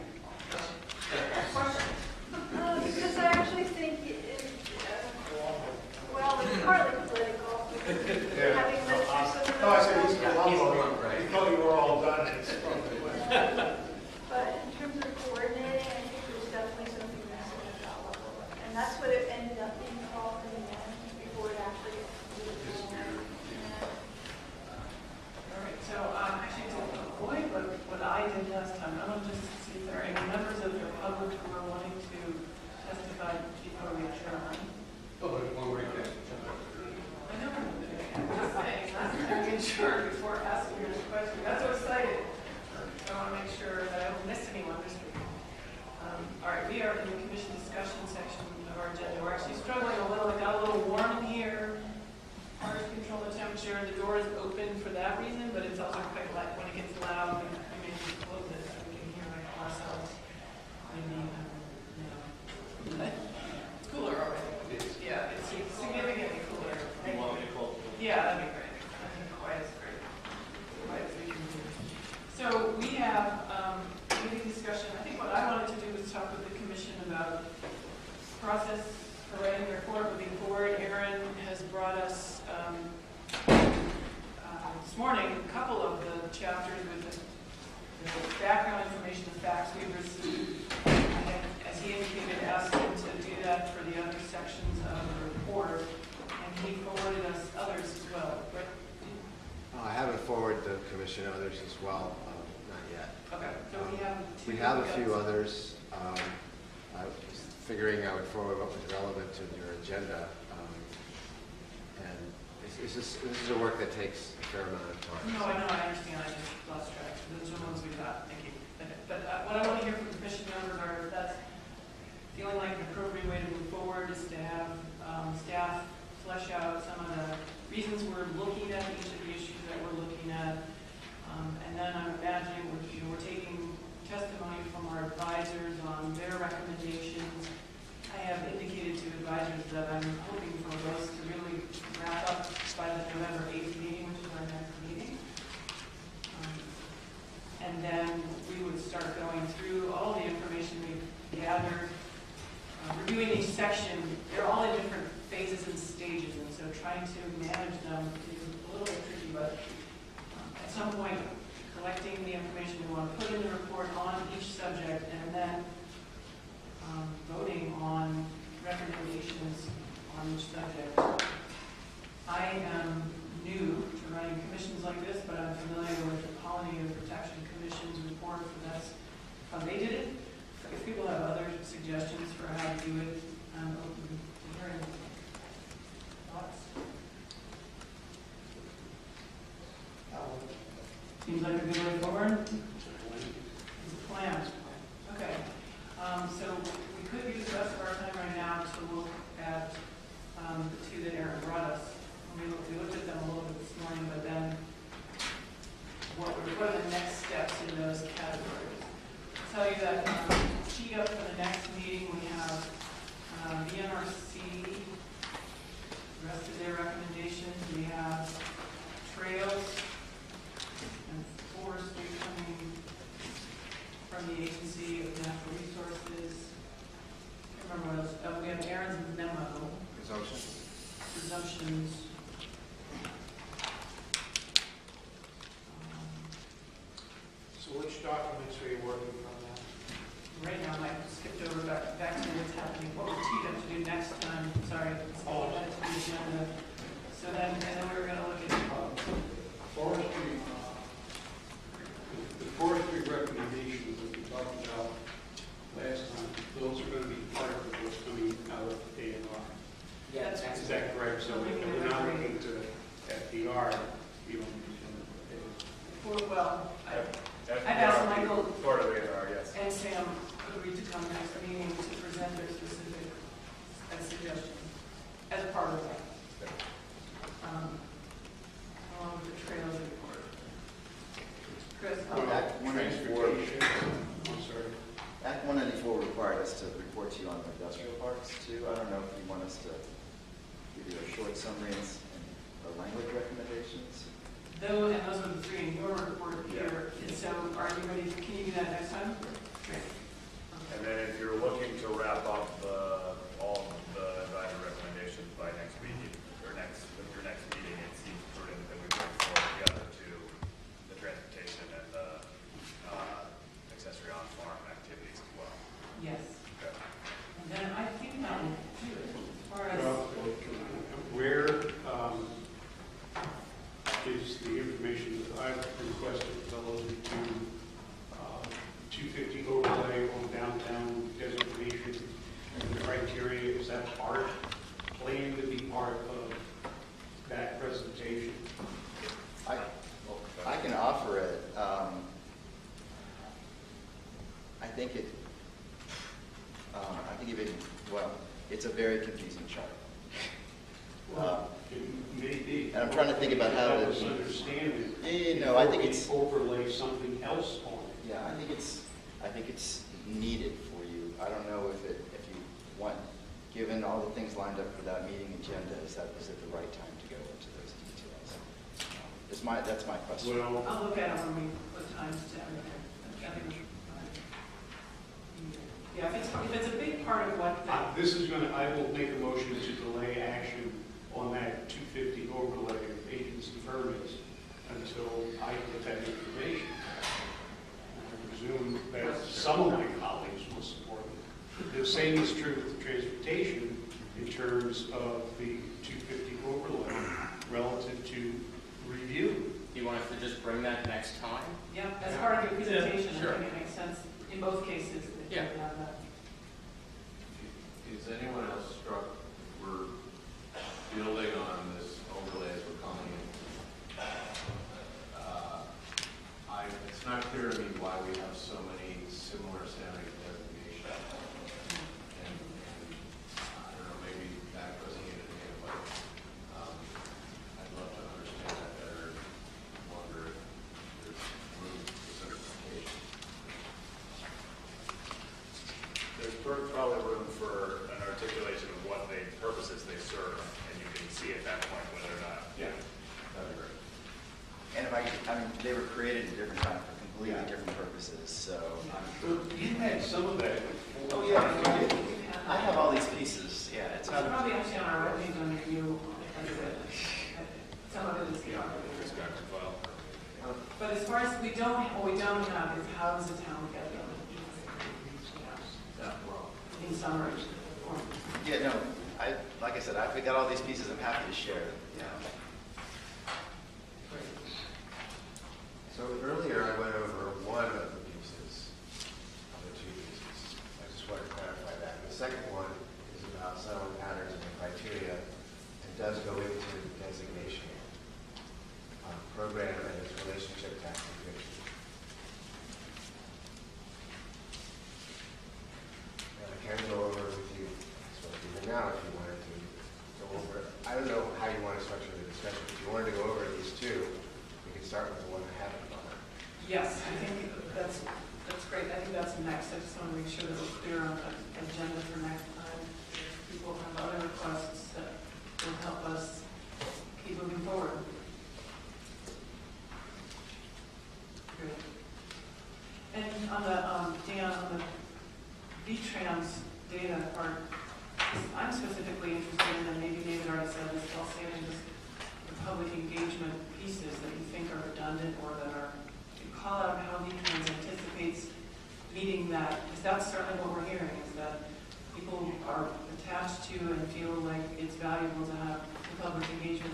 Because I actually think it's partly political. Having lived through some of No, I those said he's problems. Colombo. You thought you were all done. It's probably But in terms of coordinating, I think there's definitely something missing at that level. And that's what it ended up being called in the end before it actually All right, so actually to avoid what I did last time, I want to just see if there are any members of the public who are wanting to testify before we adjourn. Oh, there's one right there. I know, I'm just saying, I'm adjourn before asking you this question. That's so exciting. So I want to make sure we have meeting discussion. I think what I wanted to do was talk with the commission about process for writing the report moving forward. Aaron has brought us this morning a couple of the chapters with the background information, the facts we've received. And as he indicated, asked him to do that for the other sections of the report, and he forwarded us others as well. Right? I haven't forwarded the commission others as well, not yet. Okay, so we have two. We have a few others. I was figuring I would forward what was relevant to your agenda. And this is a work that takes a fair amount of time. No, I know, I understand, I just lost track. Those are the ones we got, thank you. But what I want to hear from the commission members are, if that's feeling like an appropriate way to move forward is to have staff flesh out some of the reasons we're looking at each of the issues that we're looking at. And then I'm imagining we're taking testimony from our advisors on their recommendations. I have indicated to advisors that I'm hoping for us to really wrap up by the November 8th meeting, which is our next meeting. And then we would start going through all the information we've gathered, reviewing each section. They're all in different phases and stages, and so trying to manage them is a little bit tricky, but at some point, collecting the information we want to put in the report on each subject, and then voting on recommendations on each subject. I am new to running commissions like this, but I'm familiar with the Pollinator Protection Commission's report, so that's how they did it. If people have other suggestions for how to do it, I'm open to hearing thoughts. Seems like a good way forward. It's a plan. Okay. So we could use the rest of our time right now to look at the two that Aaron brought us. We looked at them a little bit this morning, but then what are the next steps in those categories? I'll tell you that teed up for the next meeting, we have VNRC, the rest of their recommendations. We have trails and forestry coming from the Agency of Natural Resources. I can't remember what else. We have Aaron's memo. Presumptions. So which documents are you working from now? Right now, I skipped over back to what's happening, what we're teed up to do next time. Sorry, it's all that to the agenda. So then, and then we're going to look at Forestry, the forestry recommendations that we talked about last time, those are going to be part of what's coming out of ANR. Yeah, That's that's Is that correct? So we're not looking to FDR, you know, well, I've asked Michael Part of ANR, yes. and Sam agreed to come next meeting to present their specific suggestions as part of that. Along with the trails report. Chris? Act 194, transportation. I'm sorry. Act 194 required us to report to you on the industrial parks too. I don't know if you want us to give you a short summary and the language recommendations. Those are the three in your report here. And so are you ready? Can you do that next time? Great. And then if you're looking to wrap up all of the advisory recommendations by next meeting, or with your next meeting, it seems prudent that we bring forward the other two, the transportation and the accessory on-farm activities as well. Yes. Okay. And then I think that will do it as far as. Well, where is the information that I've requested relative to 250 overlay on downtown designation and the criteria? Is that planned to be part of that presentation? I can offer it. I think it's a very confusing chart. It may be. And I'm trying to think about how to. Understand it. Yeah, I think it's. Overlay something else on it. Yeah, I think it's needed for you. I don't know if you want, given all the things lined up for that meeting agenda, is it the right time to go into those details? That's my question. Well, I'll look at it when we put times to everything. Yeah, if it's a big part of what, I will make a motion to delay action on that 250 overlay agency permits until I get that information. I presume that some of my colleagues will support it. The same is true with transportation in terms of the 250 overlay relative to review. You want us to just bring that next time? yeah, as part of your presentation, Sure. I think it makes sense in both cases. That you Yeah. have that. Is anyone else struck we're building on this overlay as we're calling it? It's not clear to me why we have so many similar sounding designations. And I don't know, maybe that goes hand in hand, but I'd love to understand that better. I wonder if there's room for simplification. There's probably room for an articulation of what purposes they serve, and you can see at that point whether or not. Yeah, that'd be great. And if I mean, they were created at a different time for completely different purposes, so. Well, you had some of that. Oh, yeah, I have all these pieces, yeah. It's probably actually on our webpage on review. Some of it is the Perspective file. But as far as what we don't have is how does the town get them? In summary. Yeah, no, like I said, we got all these pieces, I'm happy to share them, yeah. So earlier I went over one of the pieces, of the two pieces. I just want to clarify that. The second one is about settlement patterns and criteria and does go into the designation program and its relationship to acquisition. And I can go over with you, so even now if you wanted to go over, I don't know how you want to structure the discussion. If you wanted to go over these two, we can start with the one I haven't gone over. Yes, I think that's great. I think that's next. I just want to make sure that we're clear on the agenda for next time. If people have other requests that will help us keep moving forward. Great. And on the, Dan, on the V-Trans data part, I'm specifically interested in, and maybe David already said this, I'll say it, is the public engagement pieces that you think are redundant or that are, you call out how V-Trans anticipates meeting that, because that's certainly what we're hearing, is that people are attached to and feel like it's valuable to have the public engagement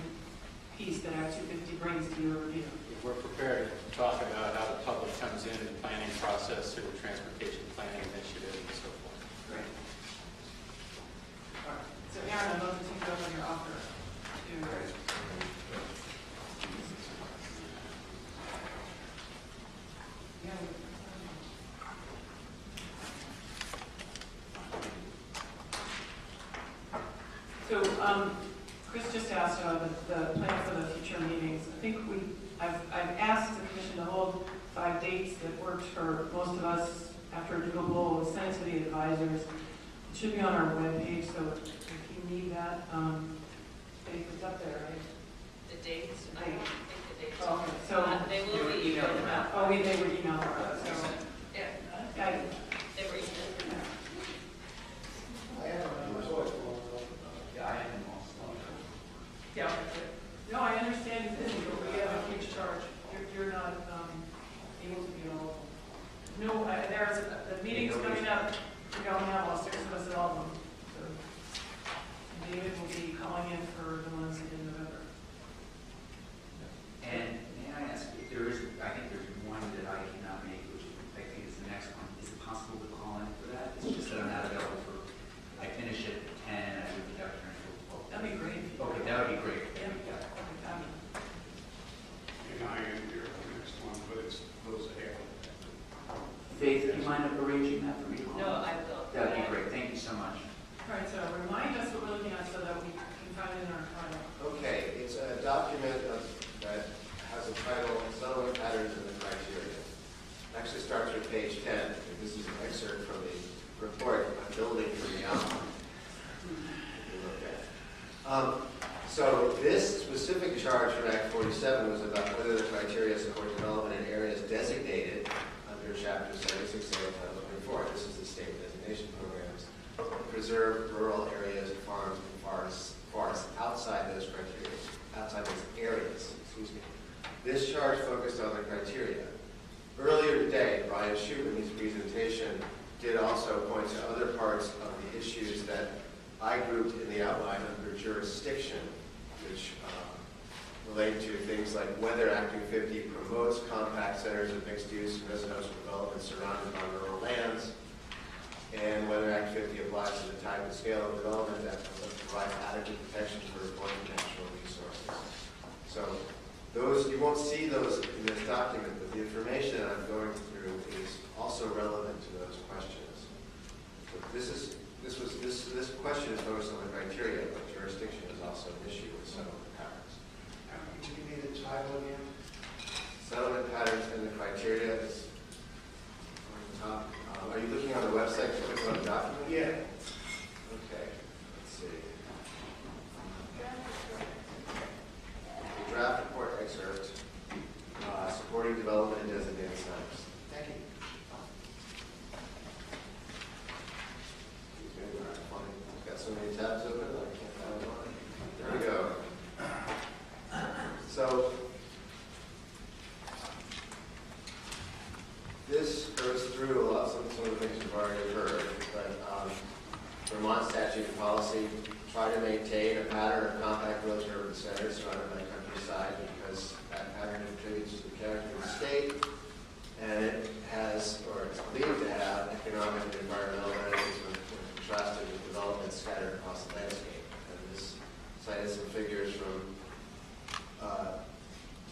piece that Act 250 brings to your review. We're prepared to talk about how the public comes in the planning process through the transportation planning initiative and so forth. Great. All right. So Aaron, I'd love to take you up on your offer to. Yeah. So, Chris just asked the plan for the future meetings. I think I've asked the commission to hold 5 dates that worked for most of us after a doodle was sent to the advisors. It should be on our webpage, so if you need that, it's up there, right? The dates? I don't think the dates. Oh, okay, so They will be emailed out. oh, they were emailed out, so. Yeah, I- they were emailed. Yeah, I am also. Yeah, okay. No, I understand you're busy, but we have a huge charge. You're not able to be all. No, there's, the meeting's coming up, we don't have all 6 of us at all of them. So David will be calling in for the ones in November. And may I ask, if there is, I think there's one that I cannot make, which I think is the next one. Is it possible to call in for that? It's just that I'm not available for, I finish at 10 and I would be out here until 12. That'd be great. Okay, that would be great. Yeah, that'd be fabulous. And I am here for the next one, but it's close ahead. Faith, do you mind arranging that for me? No, I will. That'd be great. Thank you so much. All right, so remind us what we're looking at so that we can find it in our file. Okay, it's a document that has a title, Settlement Patterns and the Criteria. It actually starts with page 10. This is an excerpt from the report on building from the outline. So this specific charge from Act 47 was about whether the criteria support development in areas designated under Chapter preserve rural areas, farms, and forests outside those criteria, outside those areas, excuse me. This charge focused on the criteria. Earlier today, Brian Shoup in his presentation did also point to other parts of the issues that I grouped in the outline under jurisdiction, which relate to things like whether Act 250 promotes compact centers of mixed use and residential development surrounded by rural lands, and whether Act 50 applies to the type and scale of development that provides adequate protection for important natural resources. So those, you won't see those in this document, but the information that I'm going through is also relevant to those questions. So this question is focused on the criteria, but jurisdiction is also an issue with settlement patterns. Could you give me the title again? Settlement patterns and the criteria is on the top. Are you looking on the website to click on the document? Yeah. Okay, let's see. The draft report excerpt, supporting development in designated centers. Thank you. I've got so many tabs open, I can't find one. There we go. So, this goes through a lot, some of the things you've already heard, but Vermont statute and policy try to maintain a pattern of compact village urban centers surrounded by countryside because that pattern contributes to the character of the state, and it has, or it's believed to have, economic and environmental benefits when contrasted with development scattered across the landscape. And this cited some figures from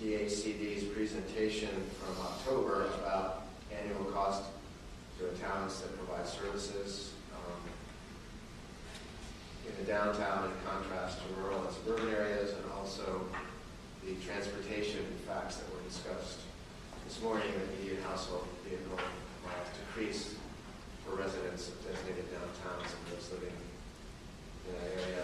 DHCD's presentation from October about annual cost to the towns that provide services in the downtown in contrast to rural and suburban areas, and also the transportation facts that were discussed this morning, the median household vehicle miles decrease for residents of designated downtowns and those living in that area,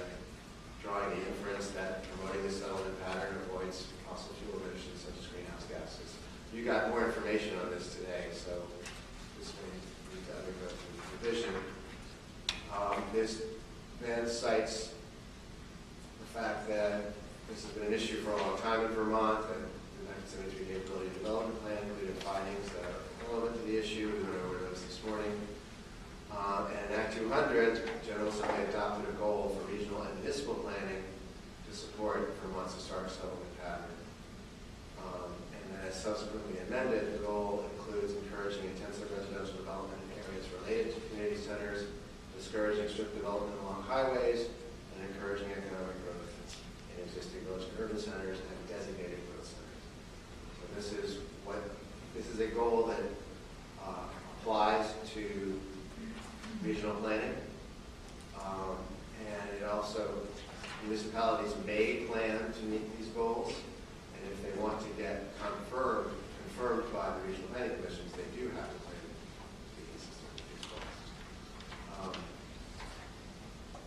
drawing the inference that promoting the settlement pattern avoids fossil fuel emissions such as greenhouse gases. You got more information on this today, so this may need to undergo some revision. This then cites the fact that this has been an issue for a long time in Vermont, that the 1973 Capability Development Plan included findings that are relevant to the issue. We went over those this morning. And Act 200, General Assembly adopted a goal for regional and municipal planning to support Vermont's historic settlement pattern. And then as subsequently amended, the goal includes encouraging intensive residential development in areas related to community centers, discouraging strip development along highways, and encouraging economic growth in existing village and urban centers and designated growth centers. So this is a goal that applies to regional planning, and it also, municipalities may plan to meet these goals, and if they want to get confirmed by the regional planning commissions, they do have to plan to be consistent with these goals.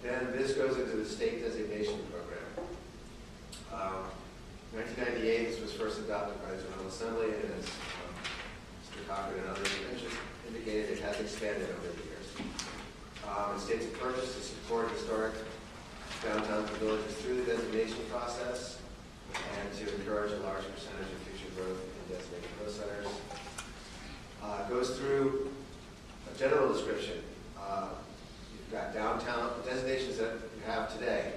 Then this goes into the state designation program. 1998, this was first adopted by the General Assembly, and as Mr. Cochran and others indicated, it has expanded over the years. It states a purpose to support historic downtowns and villages through the designation process and to encourage a large percentage of future growth in designated growth centers. Goes through a general description. You've got downtown designations that you have today: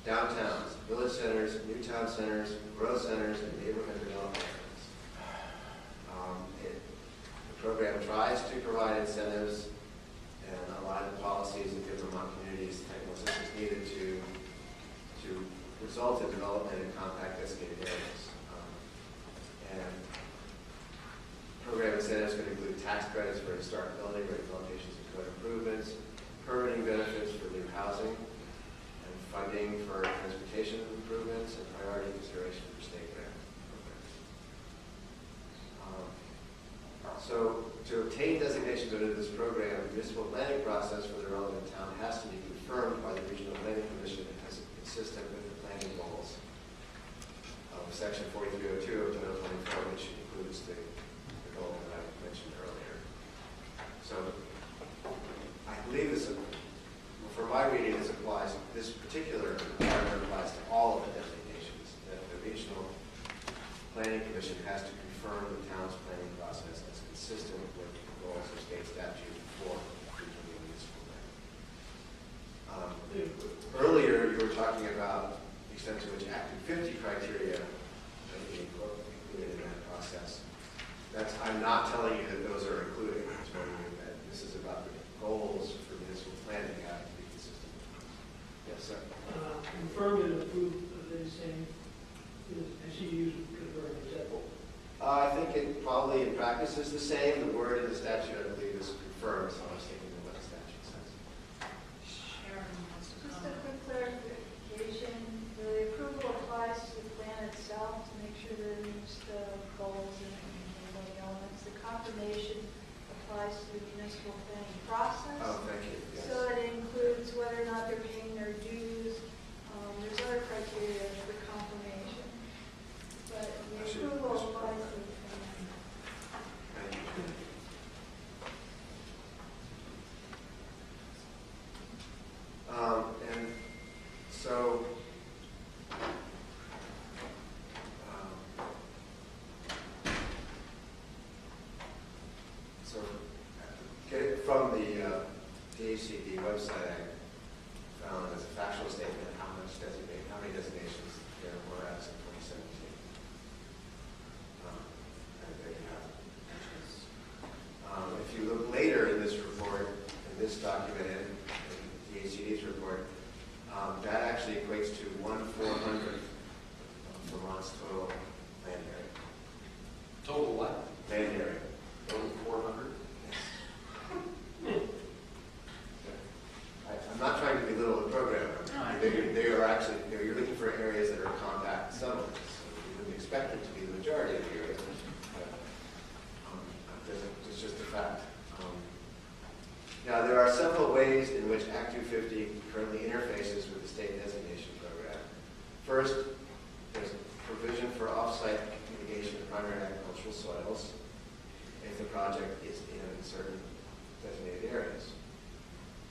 downtowns, village centers, new town centers, growth centers, and neighborhood development areas. The program tries to provide incentives and align the policies and give Vermont communities the technical assistance needed to result in development in compact designated areas. And program incentives could include tax credits for historic building, rehabilitations and code improvements, permitting benefits for new housing, and funding for transportation improvements, and priority consideration for state grant programs. So to obtain designations under this program, the municipal planning process for the relevant town has to be confirmed by the Regional Planning Commission as consistent with the planning goals of Section 4302 of General Planning Code, which includes the goal that I mentioned earlier. So I believe this, from my reading, this particular requirement applies to all of the designations, that the regional planning commission has to confirm the town's planning process as consistent with the goals of state statute for regional municipal planning. Earlier, you were talking about the extent to which Act 250 criteria may be included in that process. I'm not telling you that those are included. I'm telling you that this is about the goals for municipal planning have to be consistent. Yes, sir. Confirmed and approved, they say, I see you use confirmed, is that? I think it probably in practice is the same. The word in the statute, I believe, is confirmed, so I was thinking of what the statute says. Just a quick clarification, the approval applies to the plan itself to make sure that it meets the goals and the elements. The confirmation applies to the municipal planning process. Oh, thank you. Yes. So it includes whether or not they're paying their dues. There's other criteria for confirmation. But the approval applies to the plan. Thank you. And so, get it from the DHCD website, I found as a factual statement how many designations there were as in 2017. And there you have it. If you look later in this report, in this document, in DHCD's report, that actually equates to 1/400 of Vermont's total land area. Total what? Land area. 400? I'm not trying to belittle the program. They are actually, you're looking for areas that are compact settlements. So you wouldn't expect it to be the majority of the areas. But it's just a fact. Now, there are several ways in which Act 250 currently interfaces with the state designation program. First, there's provision for off-site mitigation of primary agricultural soils if the project is in certain designated areas.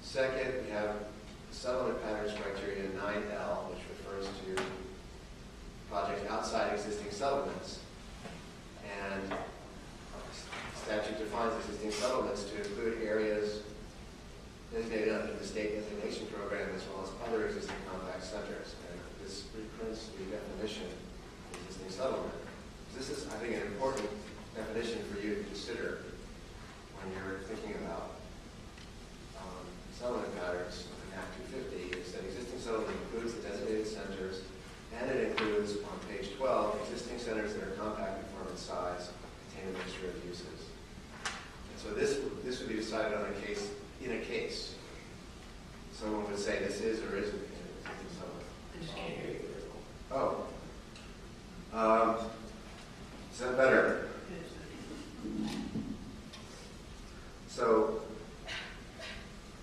Second, we have settlement patterns criteria 9L, which refers to projects outside existing settlements. And statute defines existing settlements to include areas designated under the state designation program as well as other existing compact centers. And this reprints the definition of existing settlement. This is, I think, an important definition for you to consider when you're thinking about settlement patterns in Act 250 is that existing settlement includes the designated centers, and it includes, on page 12, existing centers that are compact in form and size, contain a mixture of uses. And so this would be decided on in a case. Someone would say this is or isn't an existing settlement. I just can't hear you very Oh. well. Is that better? So,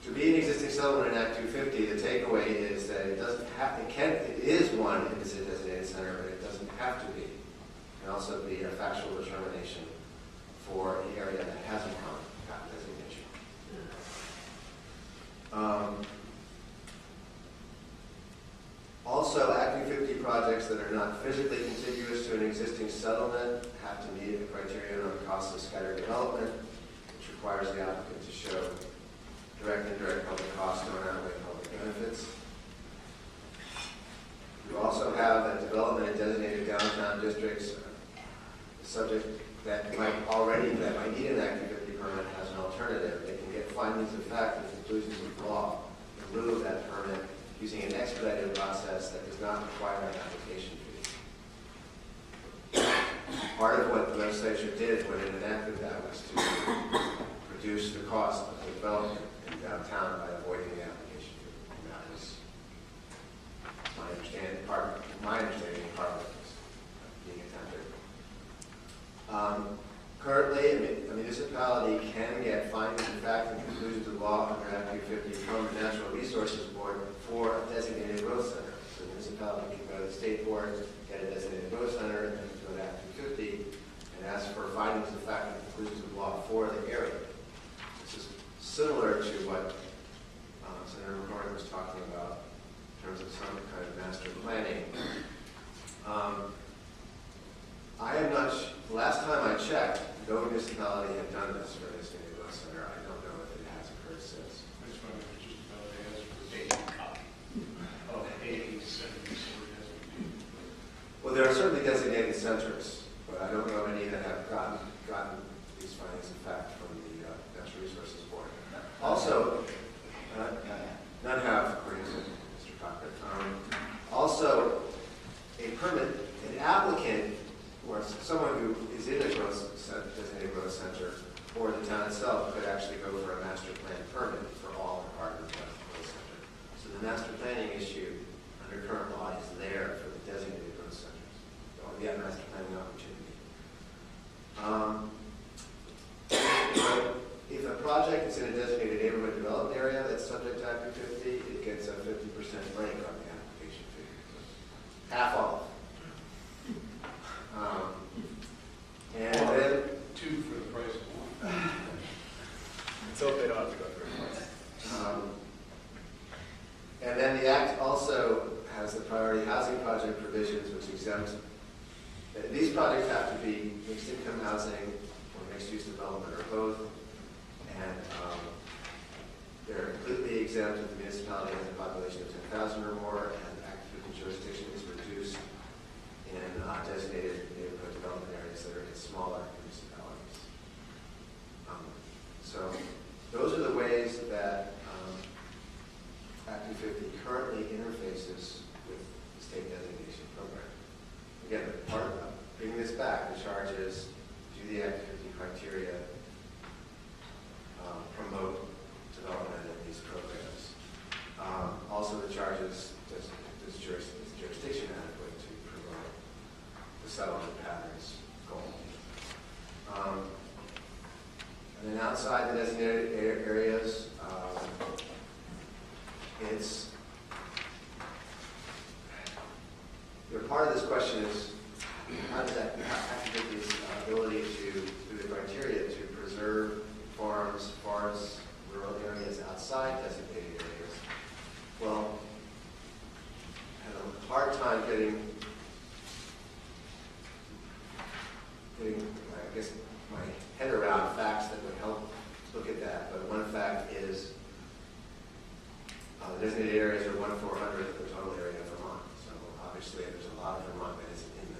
to be an existing settlement in Act 250, the takeaway is that it doesn't have, it is one if it's a designated center, but it doesn't have to be. It can also be a factual determination for an area that hasn't got designation. Also, Act 250 projects that are not physically contiguous to an existing settlement have to meet the criterion on cost of scattered development, which requires the applicant to show direct and indirect public costs don't outweigh public benefits. You also have that development in designated downtown districts, a subject that might need an Act 250 permit as an alternative. They can get findings of fact and conclusions of law in lieu of that permit using an expedited process that does not require an application fee. Part of what the legislature did when it enacted that was to reduce the cost of the development in downtown by avoiding the application fee. And that was my understanding, part of it was being attempted. Currently, a municipality can get findings of fact and conclusions of law under Act 250 from the Natural Resources Board for a designated growth center. So the municipality can go to the state board, get a designated growth center, and then go to Act 250 and ask for findings of fact and conclusions of law for the area. This is similar to what Senator McCormick was talking terms of some kind of master planning. I am not, last time I checked, no municipality had done this for this new bus center. I don't know if it has occurred since. That's why I was just about to ask for a basic copy of a center. Well, there are certainly designated centers, but I don't know any that have gotten these findings of fact from the Natural Resources Board. Also, none have, according to Mr. Cochran. Also, a permit, an applicant, or someone who is in a designated growth center, or the town itself could actually go for a master plan permit for all part of the growth center. So the master planning issue under current law is there for the designated growth centers, or the master planning opportunity. If a project is in a designated neighborhood development area that's subject to Act 250, it gets a 50% break on the application fee. Half off. And then two for the price of one. Let's hope they don't have to go through it. And then the Act also has the priority housing project provisions which exempt, these projects have to be mixed income housing or mixed use development or both. And they're completely exempt if the municipality has a population of 10,000 or more, and Act 50 jurisdiction is reduced in designated neighborhood development areas that are in smaller municipalities. So those are the ways that Act 250 currently interfaces with the state designation program. Again, part of bringing this back, the charge is do the Act 250 criteria promote development in these programs. Also, the charge is does jurisdiction adequate to promote the settlement patterns goal. And then outside the designated areas, part of this question is how does that activate this ability to, through the criteria, to preserve farms, forests, rural areas outside designated areas? Well, I had a hard time getting, I guess, my head around facts that would help look at that. But one fact is the designated areas are 1/400 of the total area of Vermont. So obviously there's a lot of Vermont that isn't in them.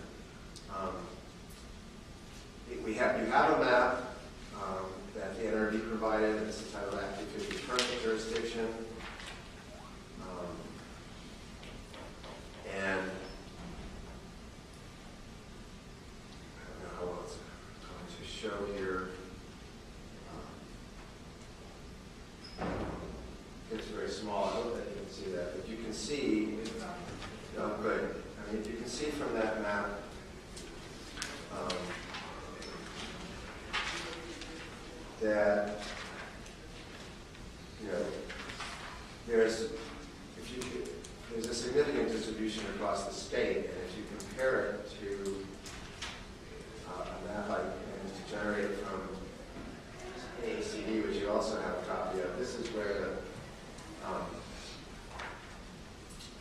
You have a map that the NRD provided, and it's entitled Act 250 Permit Jurisdiction. And I don't know how well it's going to show here. It's very small. I hope that you can see that. But you can see, oh, good. I mean, you can see from that map that, you know, there's a significant distribution across the state, and if you compare it to a map I managed to generate from AACD, which you also have a copy of, this is where the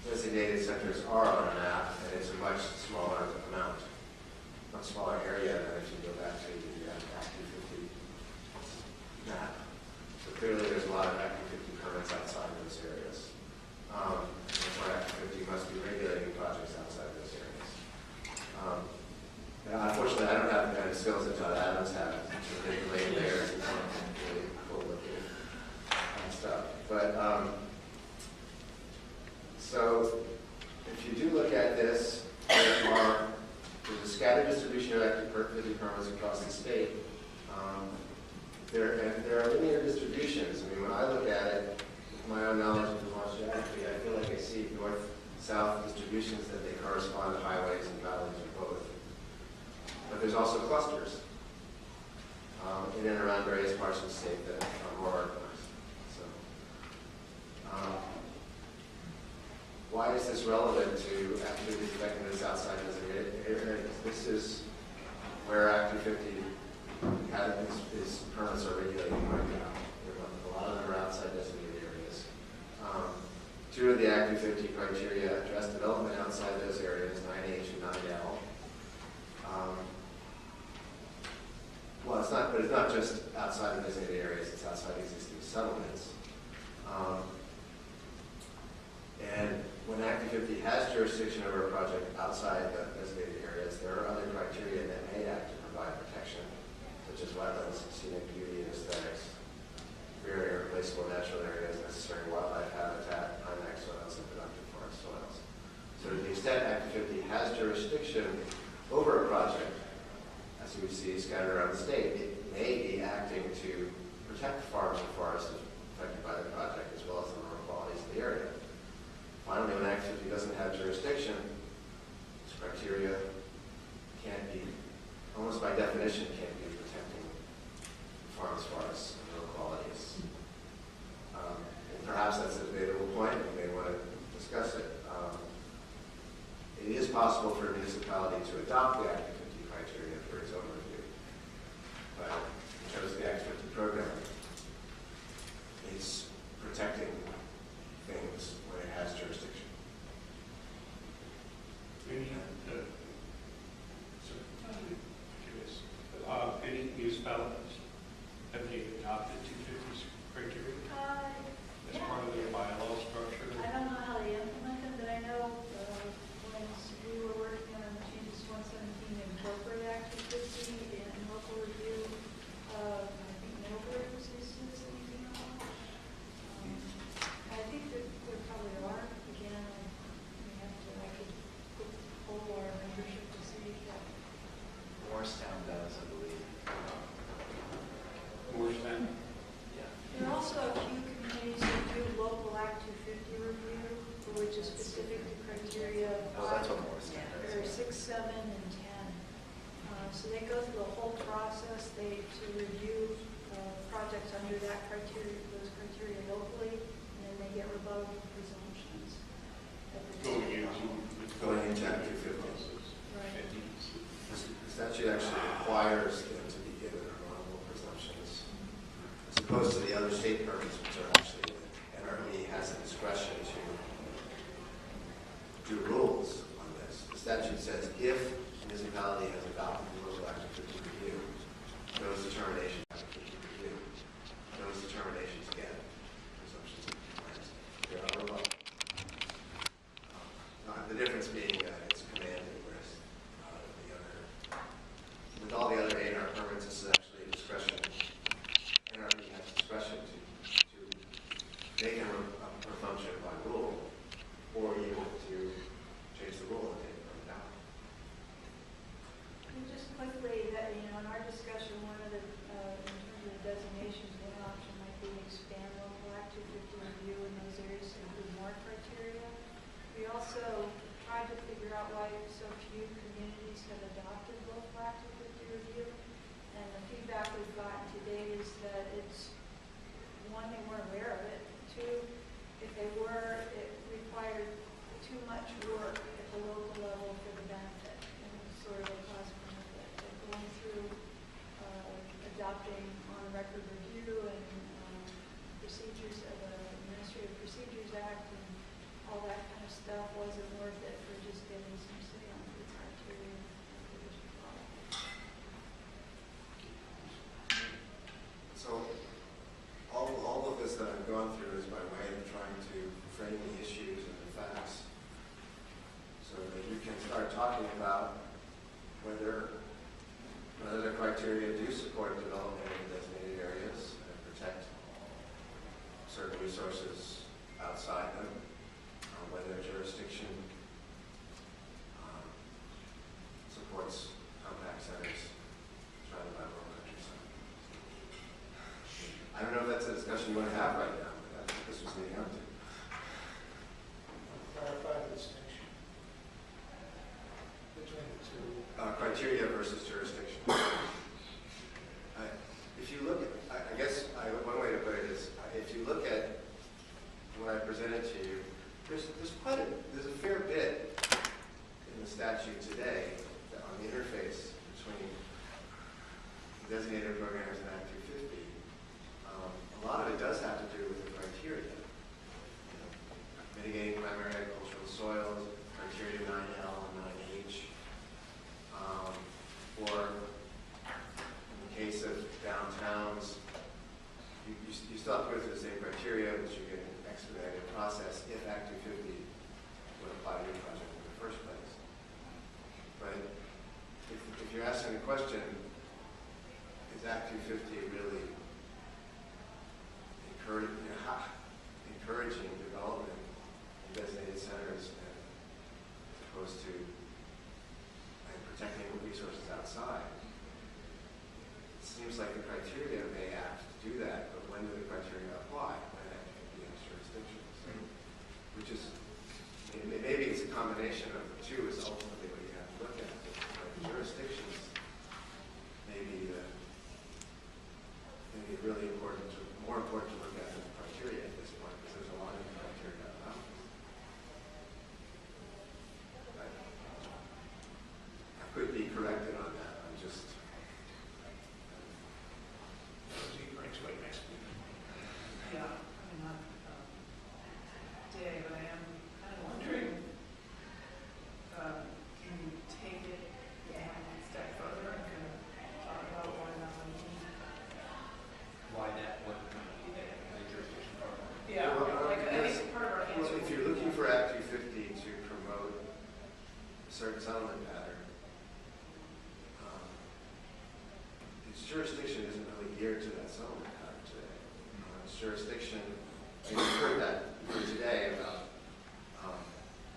designated centers are on a map, and it's a much smaller amount, much smaller area than if you go back to the Act 250 map. So clearly there's a lot of Act 250 permits outside those areas. That's why Act 250 must be regulating projects outside those areas. And unfortunately, I don't have the kind of skills that Todd Adams has to manipulate layers and really forward-looking stuff. But so if you do look at this, there's a scattered distribution of Act 250 permits across the state. There are linear distributions. I mean, when I look at it, with my own knowledge of Vermont geography, I feel like I see north-south distributions that they correspond to highways and valleys or both. But there's also clusters in and around various parts of the state that are more organized. So, why is this relevant to Act 250 mechanisms outside designated areas? This is where Act 250 his permits are regulating right now. A lot of them are outside designated areas. Two of the Act 250 criteria address development outside those areas, 9H and 9L. Well, it's not just outside the designated areas, it's outside existing settlements. And when Act 50 has jurisdiction over a project outside the designated areas, there are other criteria that may act to provide protection, such as wetlands, scenic beauty, and aesthetics, very irreplaceable natural areas, necessary wildlife habitat, IMAX soils, and productive forest soils. So to the extent Act 50 has jurisdiction over a project, as we see scattered around the state, it may be acting to protect farms and forests affected by the project, as well as the rural qualities of the area. Finally, when Act 50 doesn't have jurisdiction, this criteria can't be, almost by definition, can't be protecting farms, forests, and rural qualities. And perhaps that's a debatable point. We may want to discuss it. It is possible for a municipality to adopt the Act 50 criteria for its own review. But in terms of the Act 50 program, it's protecting things when it has jurisdiction. Any municipalities, have they adopted 250 criteria as part of their bylaw structure? I don't know how they implement them, but I know when we were working on changes 117 to incorporate Act 250 in local review, I think Millbury was using them. I think that there probably are. Again, I could poll our membership to see if that. Morristown does, I believe. Morristown? Yeah. There are also a few communities that do local Act 250 review, which is specific to criteria. Oh, that's what Morristown does. There are 6, 7, and 10. So they go through the whole process. They to review projects under that criteria, those criteria locally, and then they get rebuttable presumptions. Going into Act 250. Right. The statute actually requires them to be given rebuttable presumptions, as opposed to the other state permits, which are actually, NRB has the discretion to do rules on this. The statute says if a municipality has adopted the local Act 50 review, those determinations have to be reviewed. Those determinations get presumptions of compliance. They are rebuttable. The difference being that it's commanded, whereas with all the other A&R permits, this is actually a discretion. NRB has discretion to make a presumption by rule, or even to change the rule and take the permit down. And just quickly, that in our discussion, one of the in terms of the designations, one option might be to expand local Act 250 review in those areas to include more criteria. We also tried to figure out why so few communities have adopted local Act 250 review, and the feedback we've gotten to date is that it's, one, they weren't aware of it. Two, if they were, it required too much work at the local level for the benefit, and it was sort of a cost benefit. Like going through adopting on-record review and procedures of the Administrative Procedures Act and all that kind of stuff wasn't worth it for just getting some say on the criteria. So all of this that I've gone through is by way of trying to frame the issues and the facts so that you can start talking about whether the criteria do support development in designated areas and protect certain resources outside them, whether jurisdiction supports compact centers surrounded by rural countryside. I don't know if that's a discussion you want to have right now, but that's what this was leading up to. Clarify the distinction between the two. Criteria versus jurisdiction. If you look at, I guess one way to put it is, if you look at what I presented to you, there's a fair bit in the statute today on the interface between designated programs and Act 250. A lot of it does have to do with the criteria. Mitigating primary agricultural you still have to go through the same criteria, which you get an expedited process if Act 250 would apply to your project in the first place. But if you're asking the question, is Act 250 really encouraging development in designated centers as opposed to protecting resources outside? It seems like the criteria may act to do that, but when do the criteria apply? When Act 250 has jurisdiction. So, which is, maybe it's a combination of the two is ultimately what you have to look at. But jurisdictions may be really important, more important to look at than the criteria at this point, because there's a lot of criteria about this. I could be corrected on that. I'm just. Yeah, I'm not today, but I am kind of wondering, can you take it one step further and kind of talk about why not? Why that, what the jurisdiction part? Yeah, Well, like, I think part of our answer. If you're looking for Act 250 to promote a certain settlement pattern, its jurisdiction isn't really geared to that settlement pattern today. Its jurisdiction, and you've heard that for today about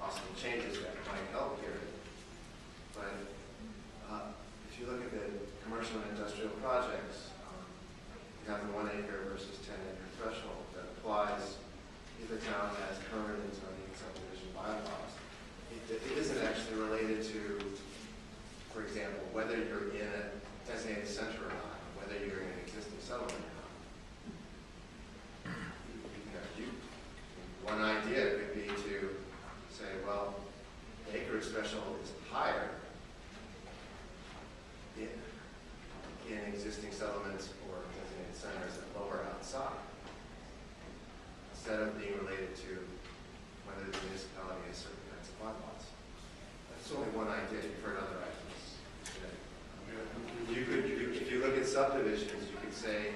possible changes that might help here. But if you look at the commercial and industrial projects, you have the 1 acre versus 10 acre threshold that applies if a town has permanent zoning and subdivision bylaws. It isn't actually related to, for example, whether you're in a designated center or not, whether you're in an existing settlement or not. One idea could be to say, well, the acreage threshold is higher in existing settlements or designated centers and lower outside, instead of being related to whether the municipality has certain kinds of bylaws. That's only one idea. You've heard other ideas today. If you look at subdivisions, you could say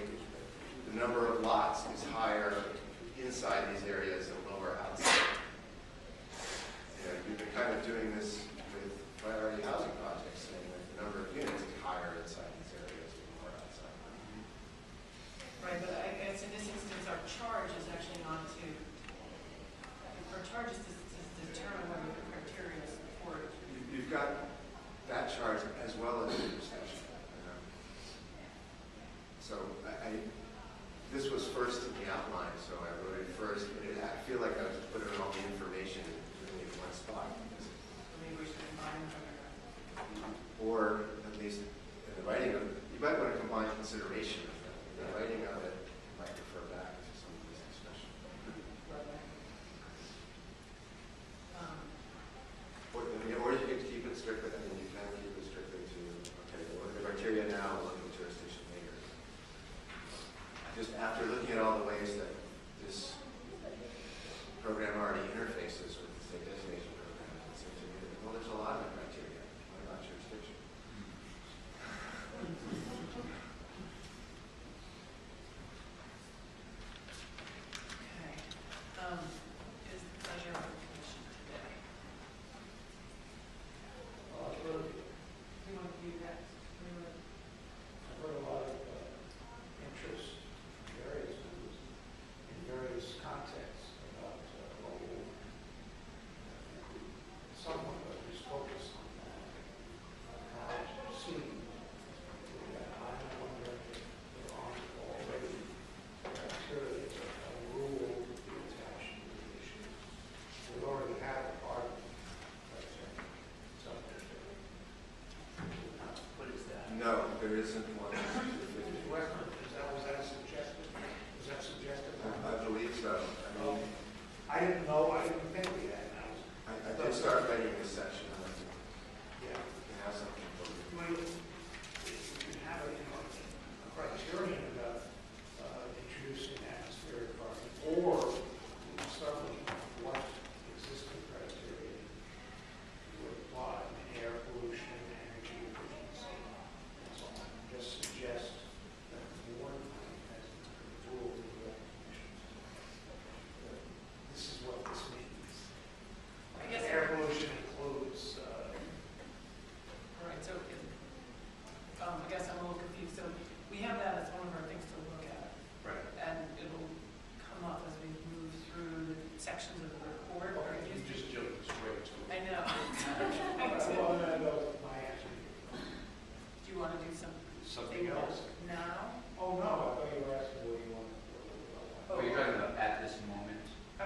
the number of lots is higher inside these areas and lower outside. You've been kind of doing this with priority housing projects, saying that the number of units is higher inside these areas and lower outside. Right, but I guess in this instance, our charge is actually not to, our charge is to determine whether the criteria is supported. You've got that charge as well as the discussion. So this was first in the outline, so I wrote it first, but I feel like I was putting all the information in one spot. Maybe we should combine them. Or at least in the writing of it, you might want to combine consideration of it. In the writing of it, you might refer back to some of this discussion. Or you could keep it strictly, I mean, you can keep it strictly to, okay, what are the criteria now, look at jurisdiction later. Just after looking at all the ways that this program already interfaces with the state designation program, it seems to me that, well, there's a lot of criteria. What about jurisdiction?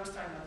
was talking about